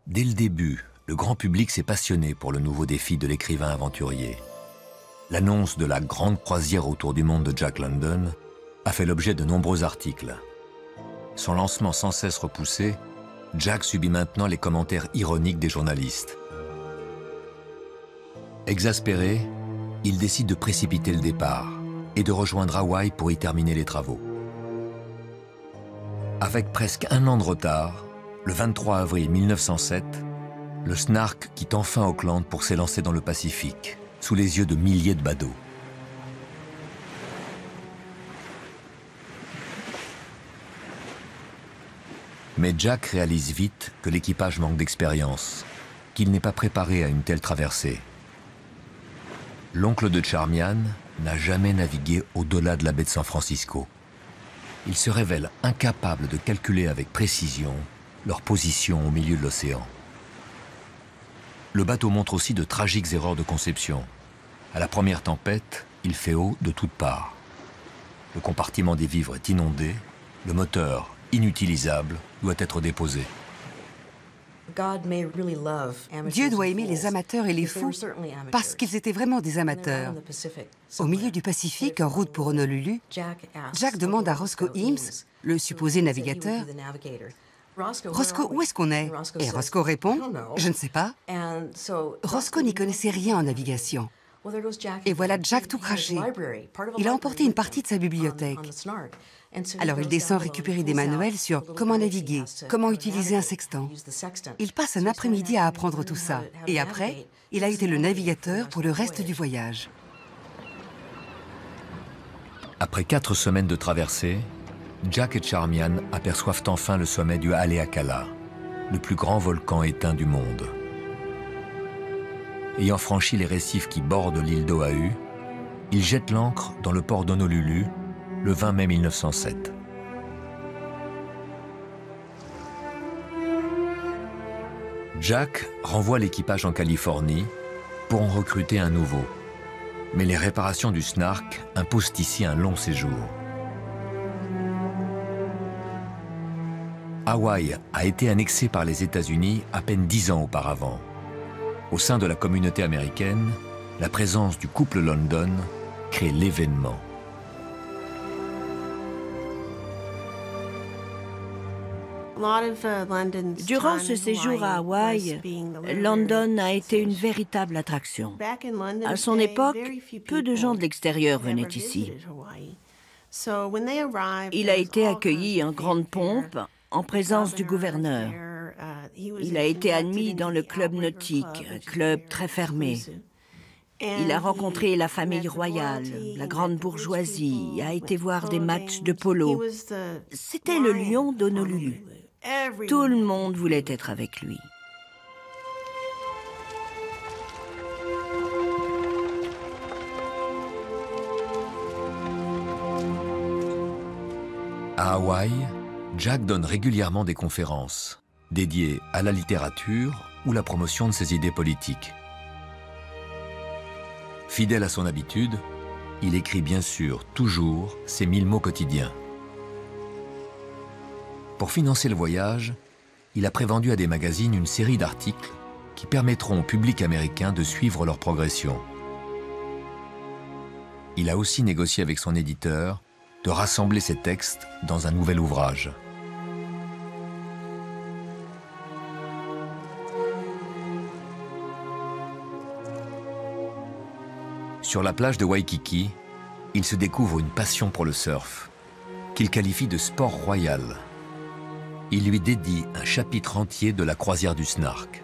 Dès le début, le grand public s'est passionné pour le nouveau défi de l'écrivain aventurier. L'annonce de la grande croisière autour du monde de Jack London a fait l'objet de nombreux articles. Son lancement sans cesse repoussé, Jack subit maintenant les commentaires ironiques des journalistes. Exaspéré, il décide de précipiter le départ et de rejoindre Hawaï pour y terminer les travaux. Avec presque un an de retard, le 23 avril 1907, le SNARC quitte enfin Auckland pour s'élancer dans le Pacifique, sous les yeux de milliers de badauds. Mais Jack réalise vite que l'équipage manque d'expérience, qu'il n'est pas préparé à une telle traversée. L'oncle de Charmian n'a jamais navigué au-delà de la baie de San Francisco. Il se révèle incapable de calculer avec précision leur position au milieu de l'océan. Le bateau montre aussi de tragiques erreurs de conception. À la première tempête, il fait eau de toutes parts. Le compartiment des vivres est inondé, le moteur, inutilisable, doit être déposé. Dieu doit aimer les amateurs et les fous, parce qu'ils étaient vraiment des amateurs. Au milieu du Pacifique, en route pour Honolulu, Jack demande à Roscoe Eames, le supposé navigateur, « Roscoe, où est-ce qu'on est ?» Et Roscoe répond, « Je ne sais pas. » Roscoe n'y connaissait rien en navigation. Et voilà Jack tout craché. Il a emporté une partie de sa bibliothèque. Alors il descend récupérer des manuels sur comment naviguer, comment utiliser un sextant. Il passe un après-midi à apprendre tout ça. Et après, il a été le navigateur pour le reste du voyage. Après 4 semaines de traversée, Jack et Charmian aperçoivent enfin le sommet du Haleakala, le plus grand volcan éteint du monde. Ayant franchi les récifs qui bordent l'île d'Oahu, ils jettent l'ancre dans le port d'Honolulu le 20 mai 1907. Jack renvoie l'équipage en Californie pour en recruter un nouveau. Mais les réparations du SNARC imposent ici un long séjour. Hawaï a été annexé par les États-Unis à peine 10 ans auparavant. Au sein de la communauté américaine, la présence du couple London crée l'événement. Durant ce séjour à Hawaï, London a été une véritable attraction. À son époque, peu de gens de l'extérieur venaient ici. Il a été accueilli en grande pompe, en présence du gouverneur. Il a été admis dans le club nautique, un club très fermé. Il a rencontré la famille royale, la grande bourgeoisie, a été voir des matchs de polo. C'était le lion d'Honolulu. Tout le monde voulait être avec lui. À Hawaï, Jack donne régulièrement des conférences dédiées à la littérature ou la promotion de ses idées politiques. Fidèle à son habitude, il écrit bien sûr toujours ses 1000 mots quotidiens. Pour financer le voyage, il a prévendu à des magazines une série d'articles qui permettront au public américain de suivre leur progression. Il a aussi négocié avec son éditeur de rassembler ses textes dans un nouvel ouvrage. Sur la plage de Waikiki, il se découvre une passion pour le surf, qu'il qualifie de sport royal. Il lui dédie un chapitre entier de la croisière du Snark.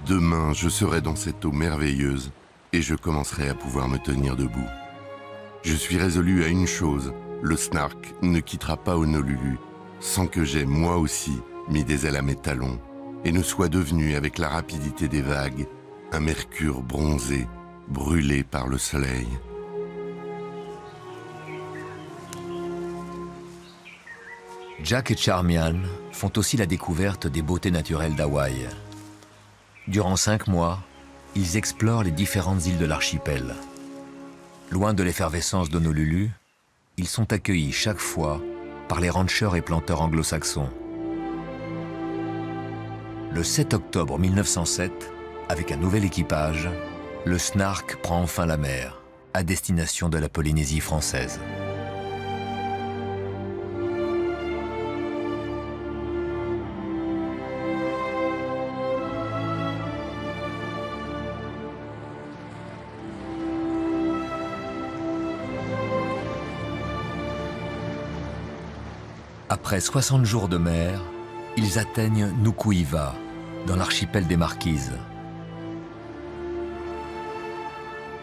Demain, je serai dans cette eau merveilleuse et je commencerai à pouvoir me tenir debout. Je suis résolu à une chose, le Snark ne quittera pas Honolulu sans que j'aie moi aussi mis des ailes à mes talons et ne soit devenu, avec la rapidité des vagues, un mercure bronzé, brûlé par le soleil. Jack et Charmian font aussi la découverte des beautés naturelles d'Hawaï. Durant 5 mois, ils explorent les différentes îles de l'archipel. Loin de l'effervescence d'Honolulu, ils sont accueillis chaque fois par les rancheurs et planteurs anglo-saxons. Le 7 octobre 1907, avec un nouvel équipage, le Snark prend enfin la mer, à destination de la Polynésie française. Après 60 jours de mer, ils atteignent Nuku'iva, dans l'archipel des Marquises.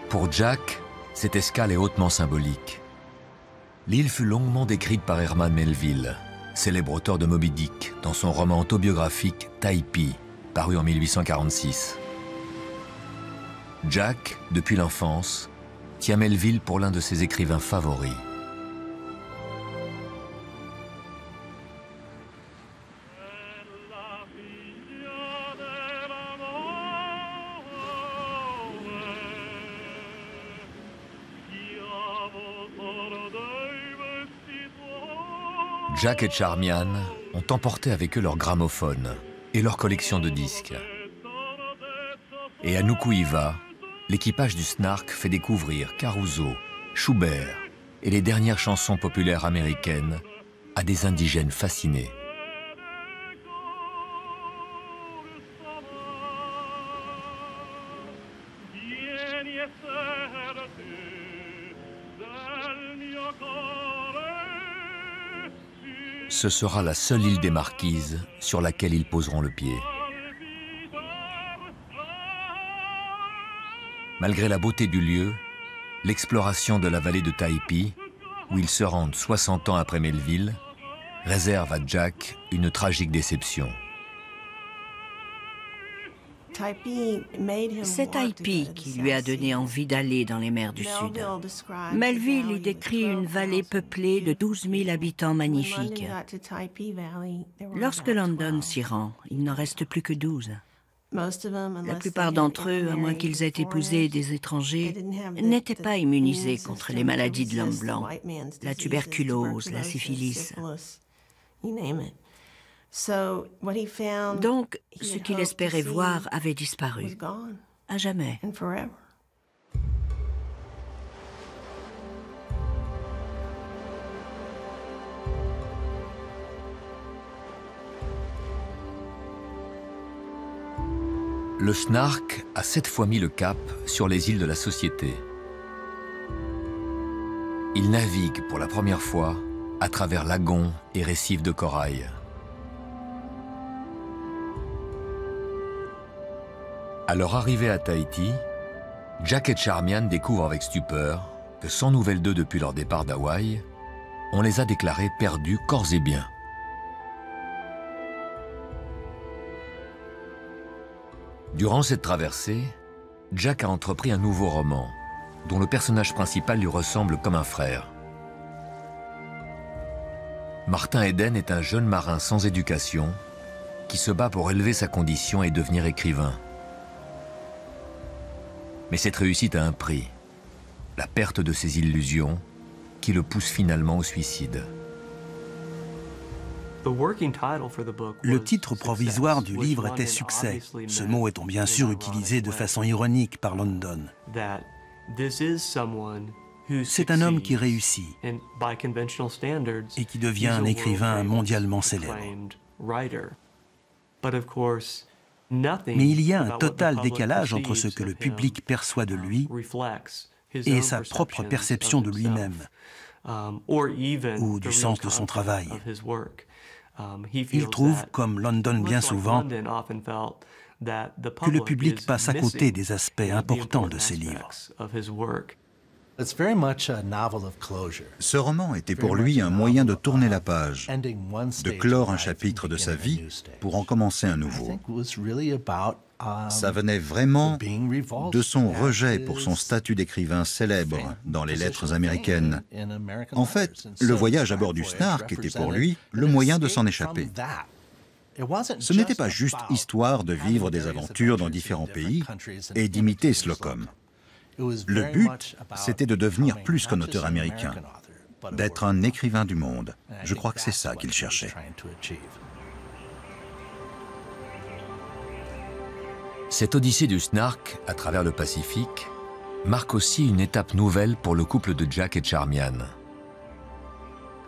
Pour Jack, cette escale est hautement symbolique. L'île fut longuement décrite par Herman Melville, célèbre auteur de Moby Dick, dans son roman autobiographique Typee, paru en 1846. Jack, depuis l'enfance, tient Melville pour l'un de ses écrivains favoris. Jack et Charmian ont emporté avec eux leur gramophone et leur collection de disques. Et à Nuku'iva, l'équipage du Snark fait découvrir Caruso, Schubert et les dernières chansons populaires américaines à des indigènes fascinés. Ce sera la seule île des Marquises sur laquelle ils poseront le pied. Malgré la beauté du lieu, l'exploration de la vallée de Typee, où ils se rendent 60 ans après Melville, réserve à Jack une tragique déception. C'est Typee qui lui a donné envie d'aller dans les mers du Sud. Melville y décrit une vallée peuplée de 12 000 habitants magnifiques. Lorsque London s'y rend, il n'en reste plus que 12. La plupart d'entre eux, à moins qu'ils aient épousé des étrangers, n'étaient pas immunisés contre les maladies de l'homme blanc, la tuberculose, la syphilis. Donc, ce qu'il espérait voir avait disparu, à jamais. Le Snark a 7 fois mis le cap sur les îles de la Société. Il navigue pour la première fois à travers lagons et récifs de corail. À leur arrivée à Tahiti, Jack et Charmian découvrent avec stupeur que, sans nouvelles d'eux depuis leur départ d'Hawaï, on les a déclarés perdus corps et biens. Durant cette traversée, Jack a entrepris un nouveau roman, dont le personnage principal lui ressemble comme un frère. Martin Eden est un jeune marin sans éducation qui se bat pour élever sa condition et devenir écrivain. Mais cette réussite a un prix, la perte de ses illusions, qui le pousse finalement au suicide. Le titre provisoire du livre était « Succès », ce mot étant bien sûr utilisé de façon ironique par London. C'est un homme qui réussit et qui devient un écrivain mondialement célèbre. Mais il y a un total décalage entre ce que le public perçoit de lui et sa propre perception de lui-même, ou du sens de son travail. Il trouve, comme London bien souvent, que le public passe à côté des aspects importants de ses livres. Ce roman était pour lui un moyen de tourner la page, de clore un chapitre de sa vie pour en commencer un nouveau. Ça venait vraiment de son rejet pour son statut d'écrivain célèbre dans les lettres américaines. En fait, le voyage à bord du Snark était pour lui le moyen de s'en échapper. Ce n'était pas juste histoire de vivre des aventures dans différents pays et d'imiter Slocum. Le but, c'était de devenir plus qu'un auteur américain, d'être un écrivain du monde. Je crois que c'est ça qu'il cherchait. Cette odyssée du Snark à travers le Pacifique marque aussi une étape nouvelle pour le couple de Jack et Charmian.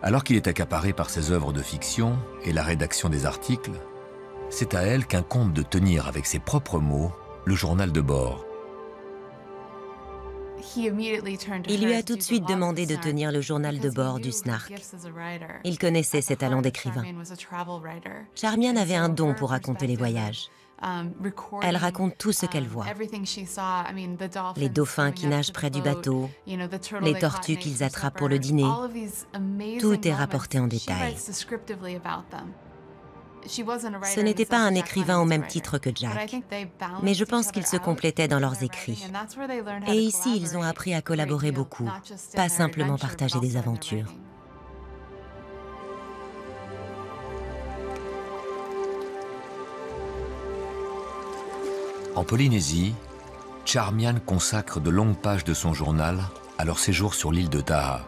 Alors qu'il est accaparé par ses œuvres de fiction et la rédaction des articles, c'est à elle qu'incombe de tenir avec ses propres mots le journal de bord. Il lui a tout de suite demandé de tenir le journal de bord du Snark. Il connaissait ses talents d'écrivain. Charmian avait un don pour raconter les voyages. Elle raconte tout ce qu'elle voit. Les dauphins qui nagent près du bateau, les tortues qu'ils attrapent pour le dîner. Tout est rapporté en détail. Ce n'était pas un écrivain au même titre que Jack, mais je pense qu'ils se complétaient dans leurs écrits. Et ici, ils ont appris à collaborer beaucoup, pas simplement partager des aventures. En Polynésie, Charmian consacre de longues pages de son journal à leur séjour sur l'île de Taha,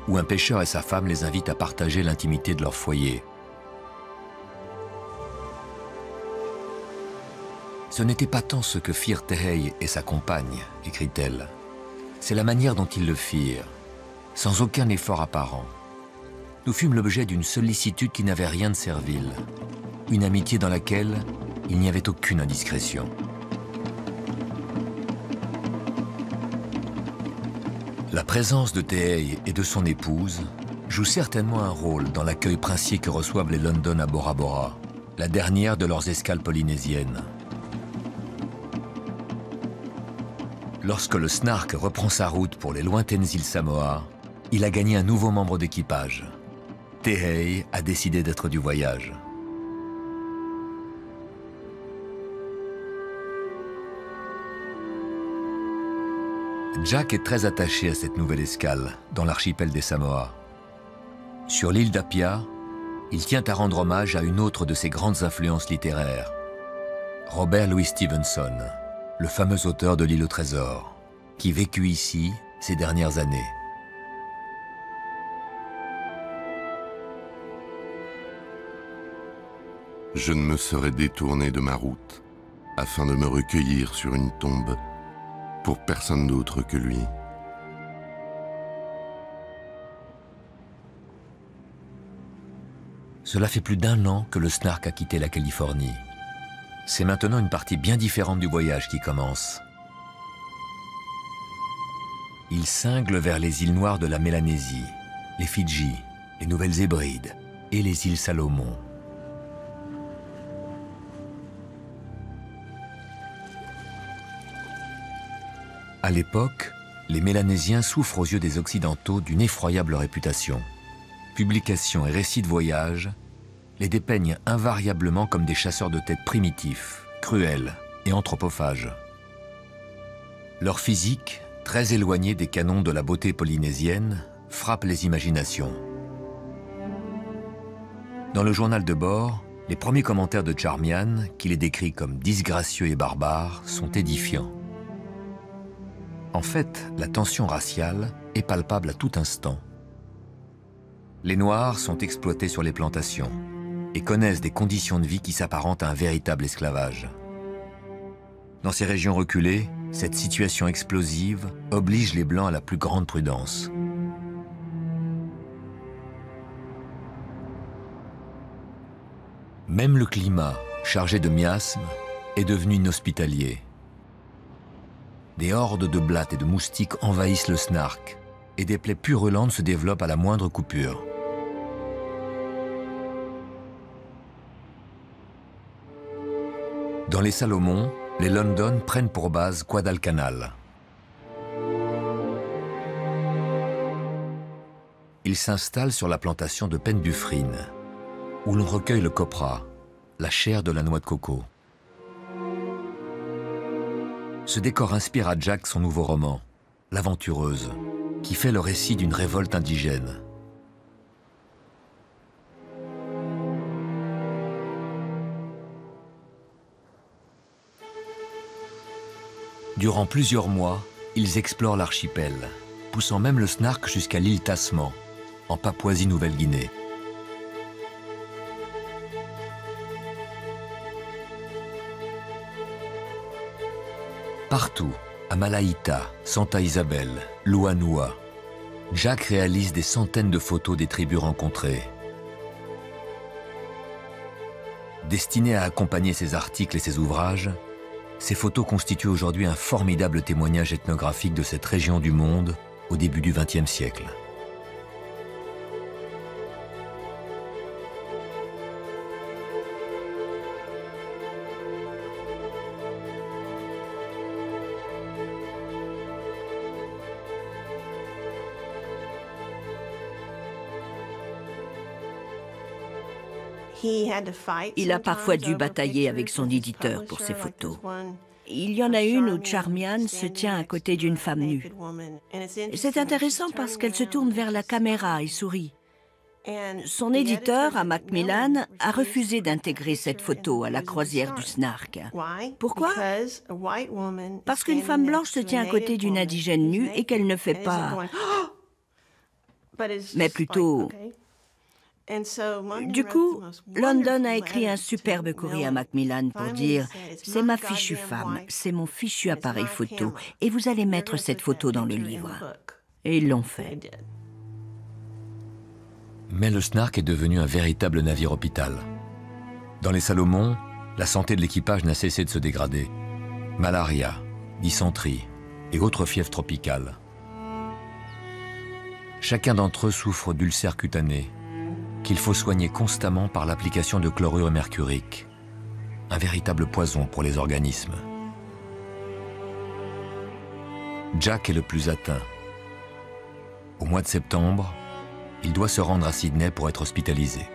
où un pêcheur et sa femme les invitent à partager l'intimité de leur foyer. Ce n'était pas tant ce que firent Tehei et sa compagne, écrit-elle. C'est la manière dont ils le firent, sans aucun effort apparent. Nous fûmes l'objet d'une sollicitude qui n'avait rien de servile, une amitié dans laquelle il n'y avait aucune indiscrétion. La présence de Tehei et de son épouse joue certainement un rôle dans l'accueil princier que reçoivent les London à Bora Bora, la dernière de leurs escales polynésiennes. Lorsque le Snark reprend sa route pour les lointaines îles Samoa, il a gagné un nouveau membre d'équipage. Tehei a décidé d'être du voyage. Jack est très attaché à cette nouvelle escale dans l'archipel des Samoa. Sur l'île d'Apia, il tient à rendre hommage à une autre de ses grandes influences littéraires, Robert Louis Stevenson, le fameux auteur de L'île au trésor, qui vécut ici ces dernières années. Je ne me serais détourné de ma route afin de me recueillir sur une tombe pour personne d'autre que lui. Cela fait plus d'1 an que le Snark a quitté la Californie. C'est maintenant une partie bien différente du voyage qui commence. Il cingle vers les îles noires de la Mélanésie, les Fidji, les Nouvelles-Hébrides et les îles Salomon. À l'époque, les Mélanésiens souffrent aux yeux des Occidentaux d'une effroyable réputation. Publications et récits de voyage les dépeignent invariablement comme des chasseurs de têtes primitifs, cruels et anthropophages. Leur physique, très éloigné des canons de la beauté polynésienne, frappe les imaginations. Dans le journal de bord, les premiers commentaires de Charmian, qui les décrit comme disgracieux et barbares, sont édifiants. En fait, la tension raciale est palpable à tout instant. Les Noirs sont exploités sur les plantations et connaissent des conditions de vie qui s'apparentent à un véritable esclavage. Dans ces régions reculées, cette situation explosive oblige les Blancs à la plus grande prudence. Même le climat, chargé de miasmes, est devenu inhospitalier. Des hordes de blattes et de moustiques envahissent le Snark et des plaies purulentes se développent à la moindre coupure. Dans les Salomon, les London prennent pour base Guadalcanal. Ils s'installent sur la plantation de Penbufrine, où l'on recueille le copra, la chair de la noix de coco. Ce décor inspire à Jack son nouveau roman, L'Aventureuse, qui fait le récit d'une révolte indigène. Durant plusieurs mois, ils explorent l'archipel, poussant même le Snark jusqu'à l'île Tasman, en Papouasie-Nouvelle-Guinée. Partout, à Malaïta, Santa Isabel, Luanua, Jack réalise des centaines de photos des tribus rencontrées. Destinées à accompagner ses articles et ses ouvrages, ces photos constituent aujourd'hui un formidable témoignage ethnographique de cette région du monde au début du XXe siècle. Il a parfois dû batailler avec son éditeur pour ses photos. Il y en a une où Charmian se tient à côté d'une femme nue. C'est intéressant parce qu'elle se tourne vers la caméra et sourit. Son éditeur, à Macmillan, a refusé d'intégrer cette photo à la croisière du Snark. Pourquoi? Parce qu'une femme blanche se tient à côté d'une indigène nue et qu'elle ne fait pas... mais plutôt... Du coup, London a écrit un superbe courrier à Macmillan pour dire « C'est ma fichue femme, c'est mon fichu appareil photo, et vous allez mettre cette photo dans le livre. » Et ils l'ont fait. Mais le Snark est devenu un véritable navire hôpital. Dans les Salomon, la santé de l'équipage n'a cessé de se dégrader. Malaria, dysenterie et autres fièvres tropicales. Chacun d'entre eux souffre d'ulcères cutanés, qu'il faut soigner constamment par l'application de chlorure mercurique, un véritable poison pour les organismes. Jack est le plus atteint. Au mois de septembre, il doit se rendre à Sydney pour être hospitalisé.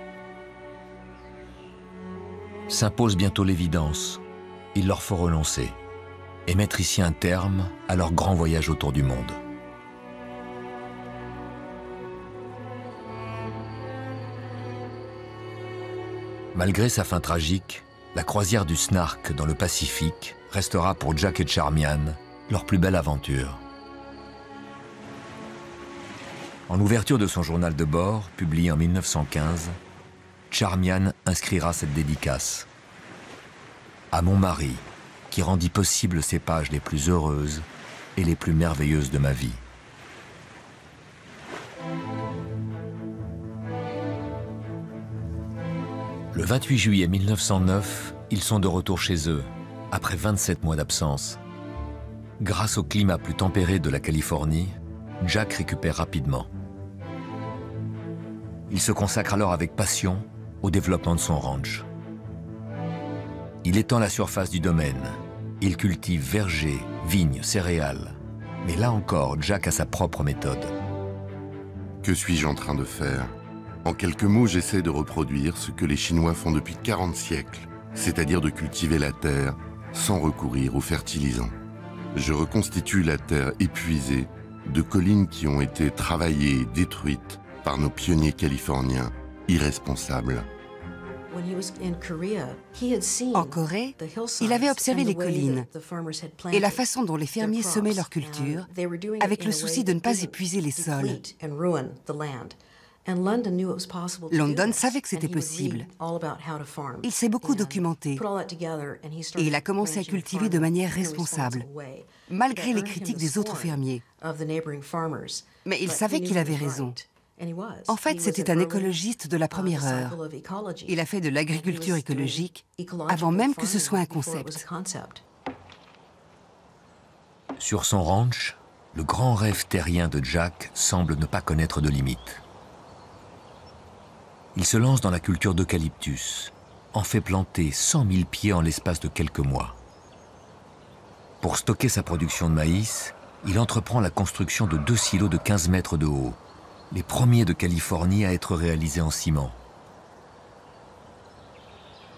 S'impose bientôt l'évidence, il leur faut renoncer et mettre ici un terme à leur grand voyage autour du monde. Malgré sa fin tragique, la croisière du Snark dans le Pacifique restera pour Jack et Charmian leur plus belle aventure. En ouverture de son journal de bord, publié en 1915, Charmian inscrira cette dédicace. À mon mari, qui rendit possible ces pages les plus heureuses et les plus merveilleuses de ma vie. Le 28 juillet 1909, ils sont de retour chez eux, après 27 mois d'absence. Grâce au climat plus tempéré de la Californie, Jack récupère rapidement. Il se consacre alors avec passion au développement de son ranch. Il étend la surface du domaine. Il cultive vergers, vignes, céréales. Mais là encore, Jack a sa propre méthode. Que suis-je en train de faire ? En quelques mots, j'essaie de reproduire ce que les Chinois font depuis 40 siècles, c'est-à-dire de cultiver la terre sans recourir aux fertilisants. Je reconstitue la terre épuisée de collines qui ont été travaillées et détruites par nos pionniers californiens irresponsables. En Corée, il avait observé les collines et la façon dont les fermiers semaient leurs cultures, avec le souci de ne pas épuiser les sols. London savait que c'était possible. Il s'est beaucoup documenté et il a commencé à cultiver de manière responsable, malgré les critiques des autres fermiers. Mais il savait qu'il avait raison. En fait, c'était un écologiste de la première heure. Il a fait de l'agriculture écologique avant même que ce soit un concept. Sur son ranch, le grand rêve terrien de Jack semble ne pas connaître de limites. Il se lance dans la culture d'eucalyptus, en fait planter 100 000 pieds en l'espace de quelques mois. Pour stocker sa production de maïs, il entreprend la construction de 2 silos de 15 mètres de haut, les premiers de Californie à être réalisés en ciment.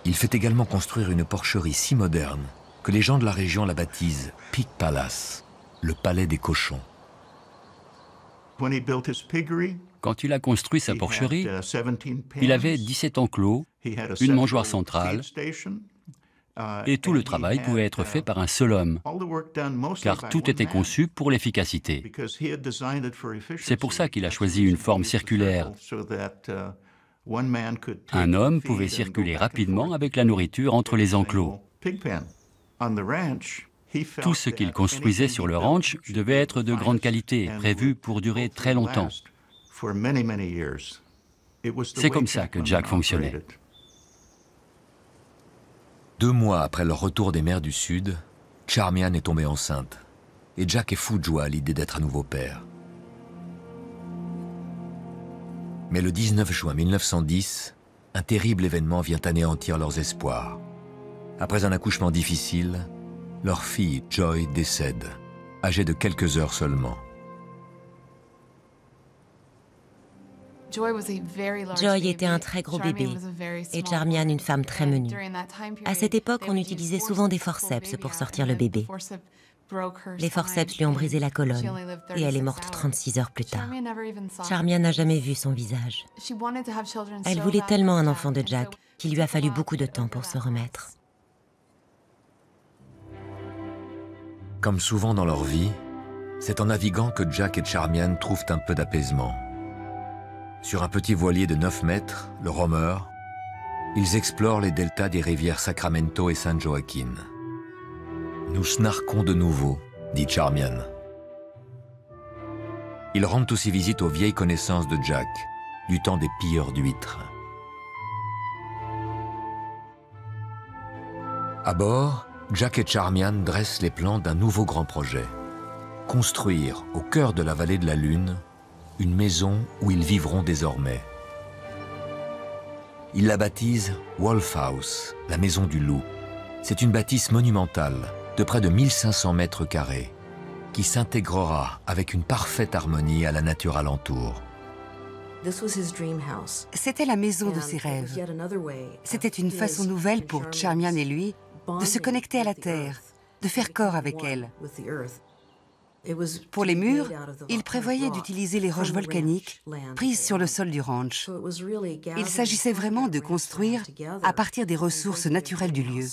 Il fait également construire une porcherie si moderne que les gens de la région la baptisent Pig Palace, le palais des cochons. Quand il a construit sa porcherie, il avait 17 enclos, une mangeoire centrale, et tout le travail pouvait être fait par un seul homme, car tout était conçu pour l'efficacité. C'est pour ça qu'il a choisi une forme circulaire. Un homme pouvait circuler rapidement avec la nourriture entre les enclos. Tout ce qu'il construisait sur le ranch devait être de grande qualité, prévu pour durer très longtemps. C'est comme ça que Jack fonctionnait. 2 mois après leur retour des mers du Sud, Charmian est tombée enceinte. Et Jack est fou de joie à l'idée d'être à nouveau père. Mais le 19 juin 1910, un terrible événement vient anéantir leurs espoirs. Après un accouchement difficile, leur fille Joy décède, âgée de quelques heures seulement. Joy était un très gros bébé et Charmian une femme très menue. À cette époque, on utilisait souvent des forceps pour sortir le bébé. Les forceps lui ont brisé la colonne et elle est morte 36 heures plus tard. Charmian n'a jamais vu son visage. Elle voulait tellement un enfant de Jack qu'il lui a fallu beaucoup de temps pour se remettre. Comme souvent dans leur vie, c'est en naviguant que Jack et Charmian trouvent un peu d'apaisement. Sur un petit voilier de 9 mètres, le Romer, ils explorent les deltas des rivières Sacramento et San Joaquin. « Nous snarquons de nouveau », dit Charmian. Ils rendent aussi visite aux vieilles connaissances de Jack, du temps des pilleurs d'huîtres. À bord, Jack et Charmian dressent les plans d'un nouveau grand projet. Construire, au cœur de la vallée de la Lune, une maison où ils vivront désormais. Ils la baptisent Wolf House, la maison du loup. C'est une bâtisse monumentale de près de 1500 mètres carrés qui s'intégrera avec une parfaite harmonie à la nature alentour. C'était la maison de ses rêves. C'était une façon nouvelle pour Charmian et lui de se connecter à la terre, de faire corps avec elle. Pour les murs, il prévoyait d'utiliser les roches volcaniques prises sur le sol du ranch. Il s'agissait vraiment de construire à partir des ressources naturelles du lieu.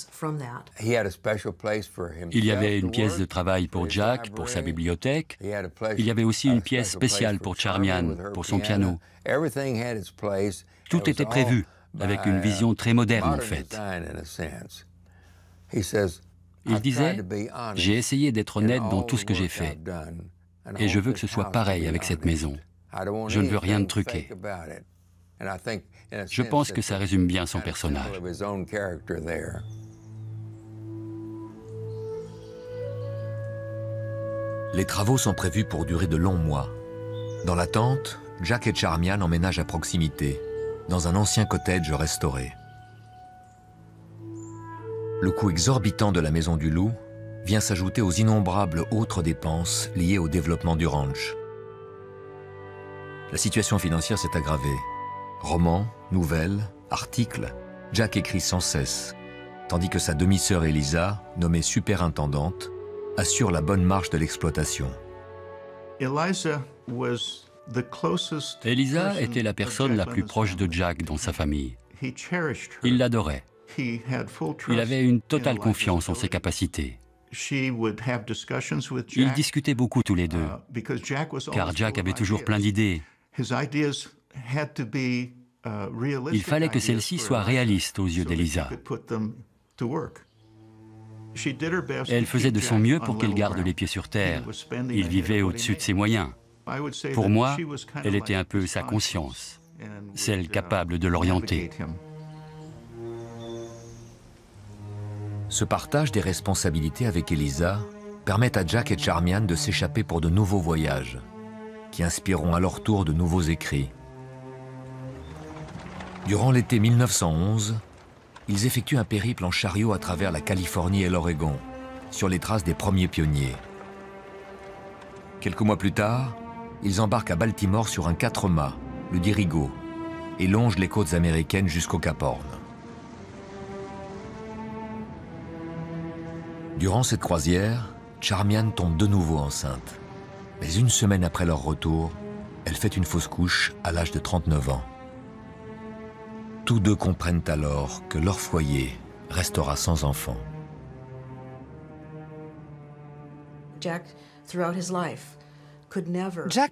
Il y avait une pièce de travail pour Jack, pour sa bibliothèque. Il y avait aussi une pièce spéciale pour Charmian, pour son piano. Tout était prévu, avec une vision très moderne en fait. Il disait, « J'ai essayé d'être honnête dans tout ce que j'ai fait, et je veux que ce soit pareil avec cette maison. Je ne veux rien de truqué. » Je pense que ça résume bien son personnage. Les travaux sont prévus pour durer de longs mois. Dans l'attente, Jack et Charmian emménagent à proximité, dans un ancien cottage restauré. Le coût exorbitant de la maison du loup vient s'ajouter aux innombrables autres dépenses liées au développement du ranch. La situation financière s'est aggravée. Romans, nouvelles, articles, Jack écrit sans cesse, tandis que sa demi-sœur Elisa, nommée superintendante, assure la bonne marche de l'exploitation. Elisa était la personne la plus proche de Jack dans sa famille. Il l'adorait. Il avait une totale confiance en ses capacités. Ils discutaient beaucoup tous les deux, car Jack avait toujours plein d'idées. Il fallait que celles-ci soient réalistes aux yeux d'Elisa. Elle faisait de son mieux pour qu'elle garde les pieds sur terre. Il vivait au-dessus de ses moyens. Pour moi, elle était un peu sa conscience, celle capable de l'orienter. Ce partage des responsabilités avec Eliza permet à Jack et Charmian de s'échapper pour de nouveaux voyages, qui inspireront à leur tour de nouveaux écrits. Durant l'été 1911, ils effectuent un périple en chariot à travers la Californie et l'Oregon, sur les traces des premiers pionniers. Quelques mois plus tard, ils embarquent à Baltimore sur un 4-mâts, le Dirigo, et longent les côtes américaines jusqu'au Cap Horn. Durant cette croisière, Charmian tombe de nouveau enceinte. Mais une semaine après leur retour, elle fait une fausse couche à l'âge de 39 ans. Tous deux comprennent alors que leur foyer restera sans enfant. Jack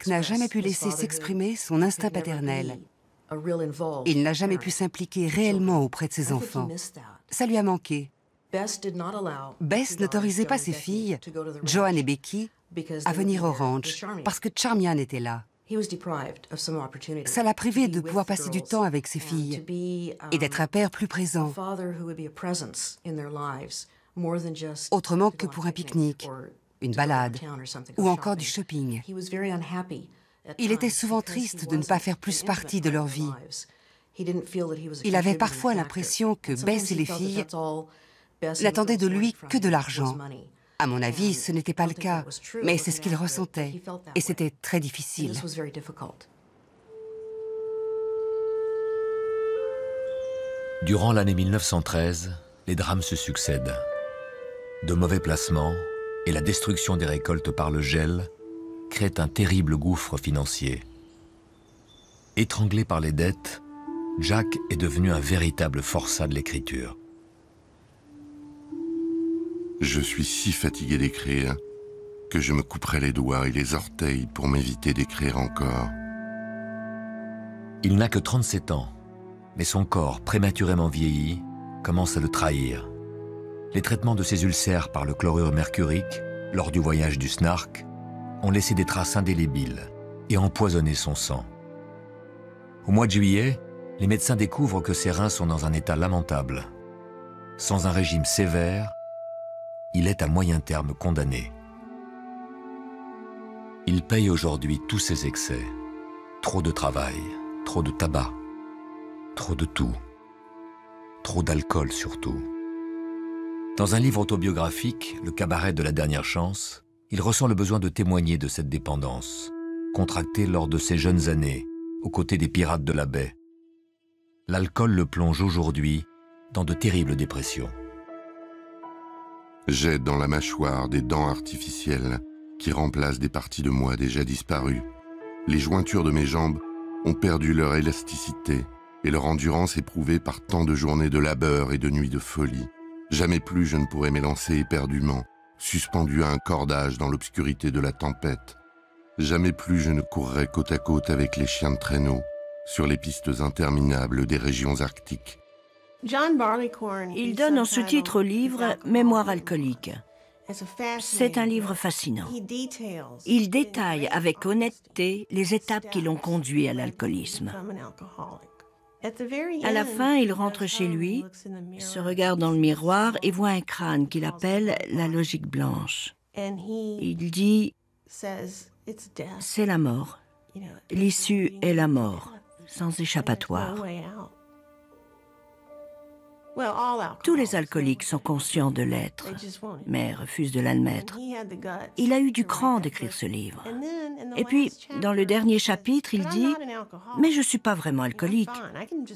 n'a jamais pu laisser s'exprimer son instinct paternel. Il n'a jamais pu s'impliquer réellement auprès de ses enfants. Ça lui a manqué. Bess n'autorisait pas ses filles, Joan et Becky, à venir au ranch parce que Charmian était là. Ça l'a privé de pouvoir passer du temps avec ses filles et d'être un père plus présent, autrement que pour un pique-nique, une balade ou encore du shopping. Il était souvent triste de ne pas faire plus partie de leur vie. Il avait parfois l'impression que Bess et les filles n'attendaient de lui que de l'argent. À mon avis, ce n'était pas le cas, mais c'est ce qu'il ressentait, et c'était très difficile. Durant l'année 1913, les drames se succèdent. De mauvais placements et la destruction des récoltes par le gel créent un terrible gouffre financier. Étranglé par les dettes, Jack est devenu un véritable forçat de l'écriture. Je suis si fatigué d'écrire que je me couperai les doigts et les orteils pour m'éviter d'écrire encore. Il n'a que 37 ans, mais son corps, prématurément vieilli, commence à le trahir. Les traitements de ses ulcères par le chlorure mercurique, lors du voyage du Snark, ont laissé des traces indélébiles et empoisonné son sang. Au mois de juillet, les médecins découvrent que ses reins sont dans un état lamentable. Sans un régime sévère, il est à moyen terme condamné. Il paye aujourd'hui tous ses excès. Trop de travail, trop de tabac, trop de tout. Trop d'alcool surtout. Dans un livre autobiographique, Le cabaret de la dernière chance, il ressent le besoin de témoigner de cette dépendance, contractée lors de ses jeunes années, aux côtés des pirates de la baie. L'alcool le plonge aujourd'hui dans de terribles dépressions. J'ai dans la mâchoire des dents artificielles qui remplacent des parties de moi déjà disparues. Les jointures de mes jambes ont perdu leur élasticité et leur endurance éprouvée par tant de journées de labeur et de nuits de folie. Jamais plus je ne pourrai m'élancer éperdument, suspendu à un cordage dans l'obscurité de la tempête. Jamais plus je ne courrai côte à côte avec les chiens de traîneau sur les pistes interminables des régions arctiques. Il donne en sous-titre au livre « Mémoire alcoolique ». C'est un livre fascinant. Il détaille avec honnêteté les étapes qui l'ont conduit à l'alcoolisme. À la fin, il rentre chez lui, se regarde dans le miroir et voit un crâne qu'il appelle la logique blanche. Il dit « C'est la mort. L'issue est la mort, sans échappatoire. » Tous les alcooliques sont conscients de l'être, mais refusent de l'admettre. Il a eu du cran d'écrire ce livre. Et puis, dans le dernier chapitre, il dit « Mais je ne suis pas vraiment alcoolique.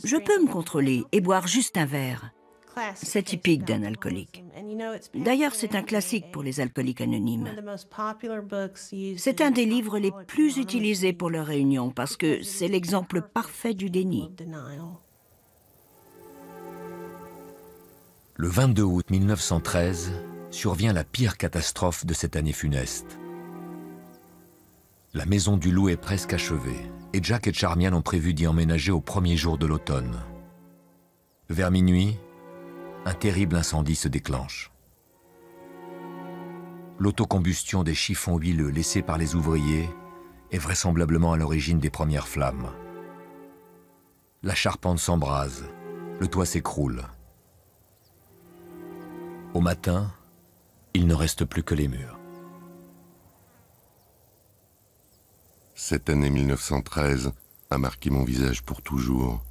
Je peux me contrôler et boire juste un verre. » C'est typique d'un alcoolique. D'ailleurs, c'est un classique pour les alcooliques anonymes. C'est un des livres les plus utilisés pour leur réunion parce que c'est l'exemple parfait du déni. Le 22 août 1913 survient la pire catastrophe de cette année funeste. La maison du loup est presque achevée et Jack et Charmian ont prévu d'y emménager au premier jour de l'automne. Vers minuit, un terrible incendie se déclenche. L'autocombustion des chiffons huileux laissés par les ouvriers est vraisemblablement à l'origine des premières flammes. La charpente s'embrase, le toit s'écroule. Au matin, il ne reste plus que les murs. Cette année 1913 a marqué mon visage pour toujours.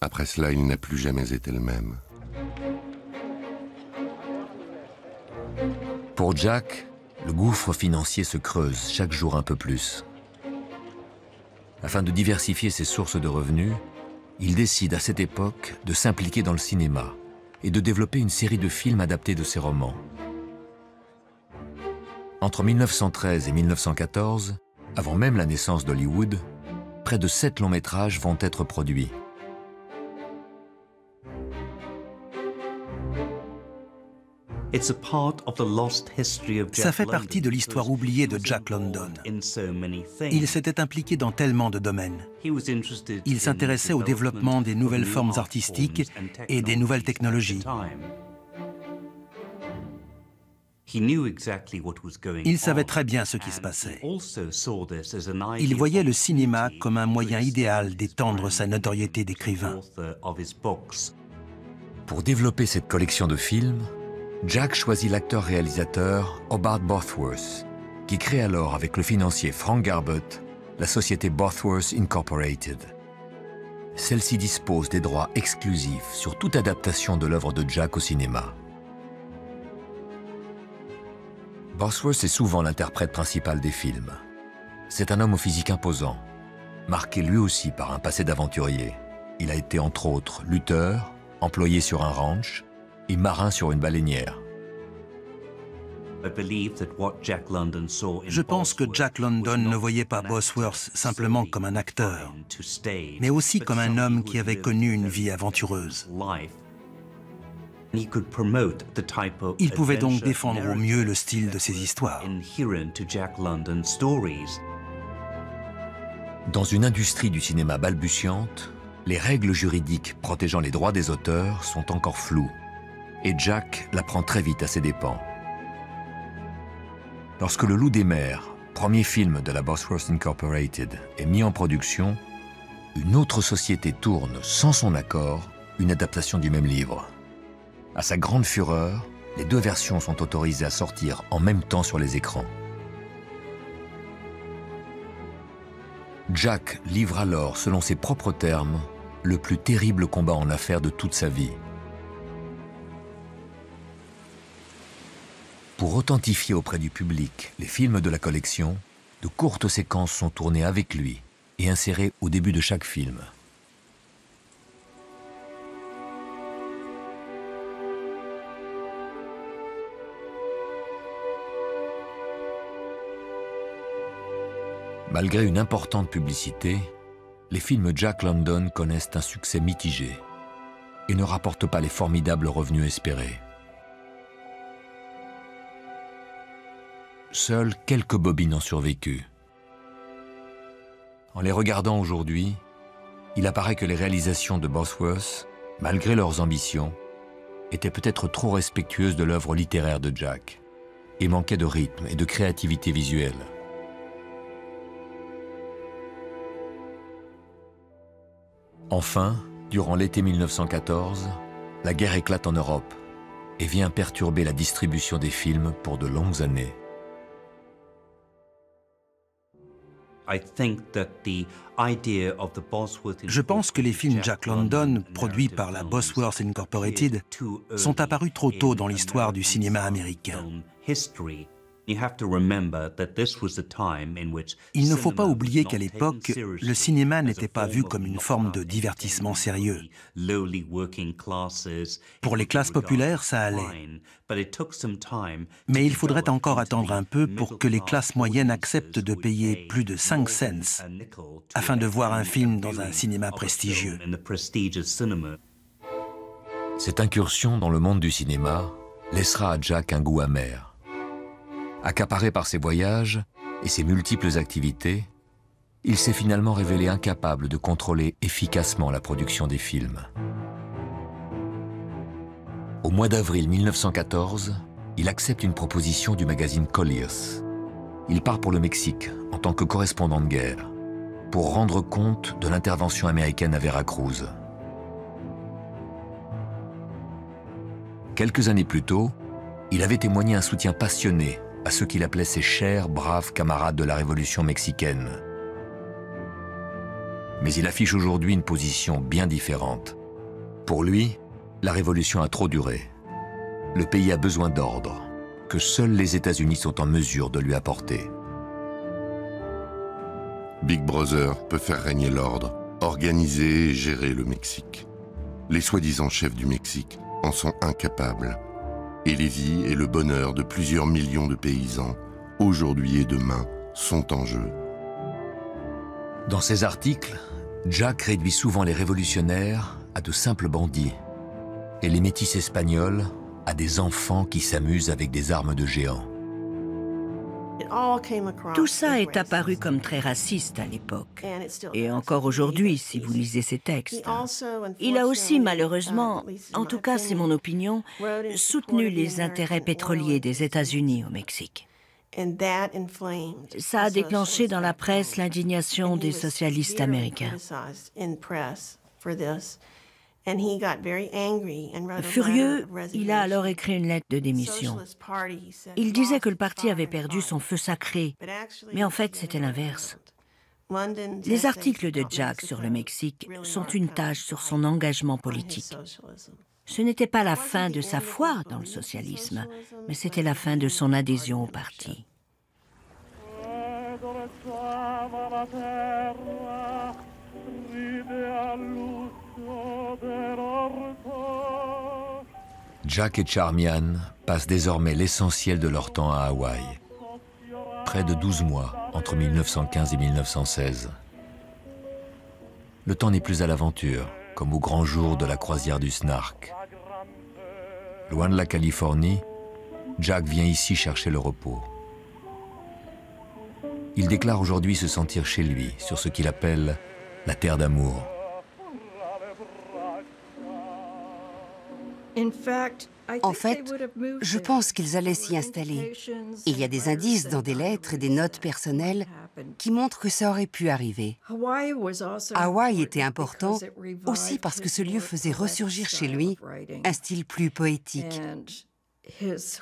Après cela, il n'a plus jamais été le même. Pour Jack, le gouffre financier se creuse chaque jour un peu plus. Afin de diversifier ses sources de revenus, il décide à cette époque de s'impliquer dans le cinéma et de développer une série de films adaptés de ses romans. Entre 1913 et 1914, avant même la naissance d'Hollywood, près de 7 longs métrages vont être produits. Ça fait partie de l'histoire oubliée de Jack London. Il s'était impliqué dans tellement de domaines. Il s'intéressait au développement des nouvelles formes artistiques et des nouvelles technologies. Il savait très bien ce qui se passait. Il voyait le cinéma comme un moyen idéal d'étendre sa notoriété d'écrivain. Pour développer cette collection de films, Jack choisit l'acteur-réalisateur Hobart Bosworth, qui crée alors avec le financier Frank Garbett la société Bosworth Incorporated. Celle-ci dispose des droits exclusifs sur toute adaptation de l'œuvre de Jack au cinéma. Bosworth est souvent l'interprète principal des films. C'est un homme au physique imposant, marqué lui aussi par un passé d'aventurier. Il a été entre autres lutteur, employé sur un ranch et marin sur une baleinière. Je pense que Jack London ne voyait pas Bosworth simplement comme un acteur, mais aussi comme un homme qui avait connu une vie aventureuse. Il pouvait donc défendre au mieux le style de ses histoires. Dans une industrie du cinéma balbutiante, les règles juridiques protégeant les droits des auteurs sont encore floues, et Jack la prend très vite à ses dépens. Lorsque Le Loup des Mers, premier film de la Bosworth Incorporated, est mis en production, une autre société tourne, sans son accord, une adaptation du même livre. À sa grande fureur, les deux versions sont autorisées à sortir en même temps sur les écrans. Jack livre alors, selon ses propres termes, le plus terrible combat en affaires de toute sa vie. Pour authentifier auprès du public les films de la collection, de courtes séquences sont tournées avec lui et insérées au début de chaque film. Malgré une importante publicité, les films Jack London connaissent un succès mitigé et ne rapportent pas les formidables revenus espérés. Seules quelques bobines ont survécu. En les regardant aujourd'hui, il apparaît que les réalisations de Bosworth, malgré leurs ambitions, étaient peut-être trop respectueuses de l'œuvre littéraire de Jack et manquaient de rythme et de créativité visuelle. Enfin, durant l'été 1914, la guerre éclate en Europe et vient perturber la distribution des films pour de longues années. Je pense que les films Jack London, produits par la Bosworth Incorporated, sont apparus trop tôt dans l'histoire du cinéma américain. Il ne faut pas oublier qu'à l'époque, le cinéma n'était pas vu comme une forme de divertissement sérieux. Pour les classes populaires, ça allait. Mais il faudrait encore attendre un peu pour que les classes moyennes acceptent de payer plus de 5 cents afin de voir un film dans un cinéma prestigieux. Cette incursion dans le monde du cinéma laissera à Jack un goût amer. Accaparé par ses voyages et ses multiples activités, il s'est finalement révélé incapable de contrôler efficacement la production des films. Au mois d'avril 1914, il accepte une proposition du magazine Collier's. il part pour le Mexique en tant que correspondant de guerre pour rendre compte de l'intervention américaine à Veracruz. Quelques années plus tôt, il avait témoigné un soutien passionné à ceux qu'il appelait ses chers, braves camarades de la Révolution mexicaine. Mais il affiche aujourd'hui une position bien différente. Pour lui, la Révolution a trop duré. Le pays a besoin d'ordre, que seuls les États-Unis sont en mesure de lui apporter. Big Brother peut faire régner l'ordre, organiser et gérer le Mexique. Les soi-disant chefs du Mexique en sont incapables. Et les vies et le bonheur de plusieurs millions de paysans, aujourd'hui et demain, sont en jeu. Dans ses articles, Jack réduit souvent les révolutionnaires à de simples bandits et les métis espagnols à des enfants qui s'amusent avec des armes de géants. Tout ça est apparu comme très raciste à l'époque, et encore aujourd'hui si vous lisez ses textes. Il a aussi malheureusement, en tout cas c'est mon opinion, soutenu les intérêts pétroliers des États-Unis au Mexique. Ça a déclenché dans la presse l'indignation des socialistes américains. Furieux, il a alors écrit une lettre de démission. Il disait que le parti avait perdu son feu sacré, mais en fait c'était l'inverse. Les articles de Jack sur le Mexique sont une tache sur son engagement politique. Ce n'était pas la fin de sa foi dans le socialisme, mais c'était la fin de son adhésion au parti. Jack et Charmian passent désormais l'essentiel de leur temps à Hawaï. Près de 12 mois entre 1915 et 1916. Le temps n'est plus à l'aventure, comme au grand jour de la croisière du Snark. Loin de la Californie, Jack vient ici chercher le repos. Il déclare aujourd'hui se sentir chez lui, sur ce qu'il appelle la terre d'amour. En fait, je pense qu'ils allaient s'y installer. Il y a des indices dans des lettres et des notes personnelles qui montrent que ça aurait pu arriver. Hawaï était important aussi parce que ce lieu faisait ressurgir chez lui un style plus poétique.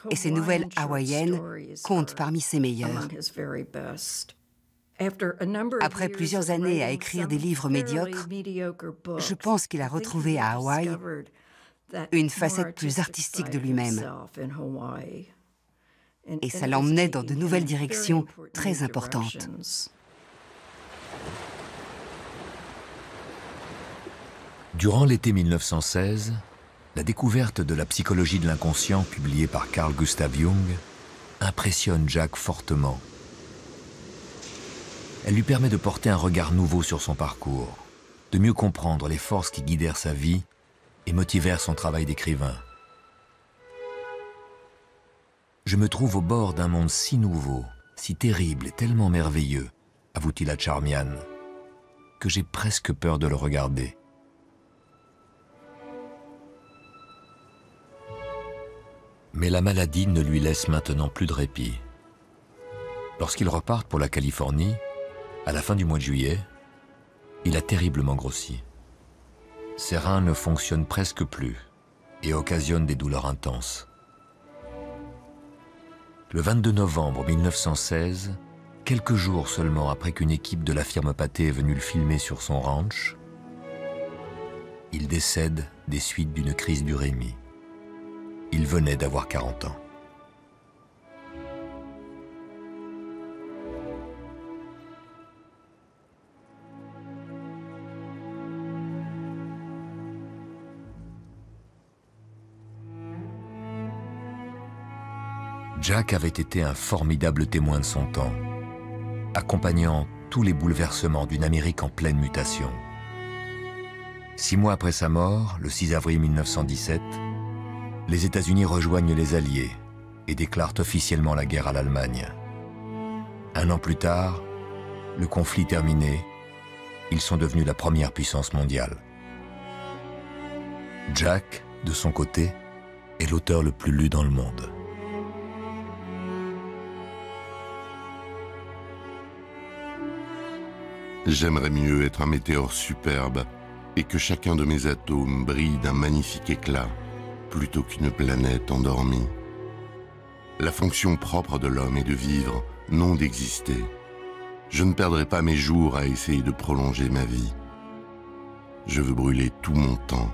Et ses nouvelles hawaïennes comptent parmi ses meilleures. Après plusieurs années à écrire des livres médiocres, je pense qu'il a retrouvé à Hawaï une facette plus artistique de lui-même. Et ça l'emmenait dans de nouvelles directions très importantes. Durant l'été 1916, la découverte de la psychologie de l'inconscient publiée par Carl Gustav Jung impressionne Jack fortement. Elle lui permet de porter un regard nouveau sur son parcours, de mieux comprendre les forces qui guidèrent sa vie et motivèrent son travail d'écrivain. Je me trouve au bord d'un monde si nouveau, si terrible et tellement merveilleux, avoue-t-il à Charmian, que j'ai presque peur de le regarder. Mais la maladie ne lui laisse maintenant plus de répit. Lorsqu'ils repartent pour la Californie, à la fin du mois de juillet, il a terriblement grossi. Ses reins ne fonctionnent presque plus et occasionnent des douleurs intenses. Le 22 novembre 1916, quelques jours seulement après qu'une équipe de la firme Pathé est venue le filmer sur son ranch, il décède des suites d'une crise d'urémie. Il venait d'avoir 40 ans. Jack avait été un formidable témoin de son temps, accompagnant tous les bouleversements d'une Amérique en pleine mutation. 6 mois après sa mort, le 6 avril 1917, les États-Unis rejoignent les Alliés et déclarent officiellement la guerre à l'Allemagne. 1 an plus tard, le conflit terminé, ils sont devenus la première puissance mondiale. Jack, de son côté, est l'auteur le plus lu dans le monde. J'aimerais mieux être un météore superbe et que chacun de mes atomes brille d'un magnifique éclat, plutôt qu'une planète endormie. La fonction propre de l'homme est de vivre, non d'exister. Je ne perdrai pas mes jours à essayer de prolonger ma vie. Je veux brûler tout mon temps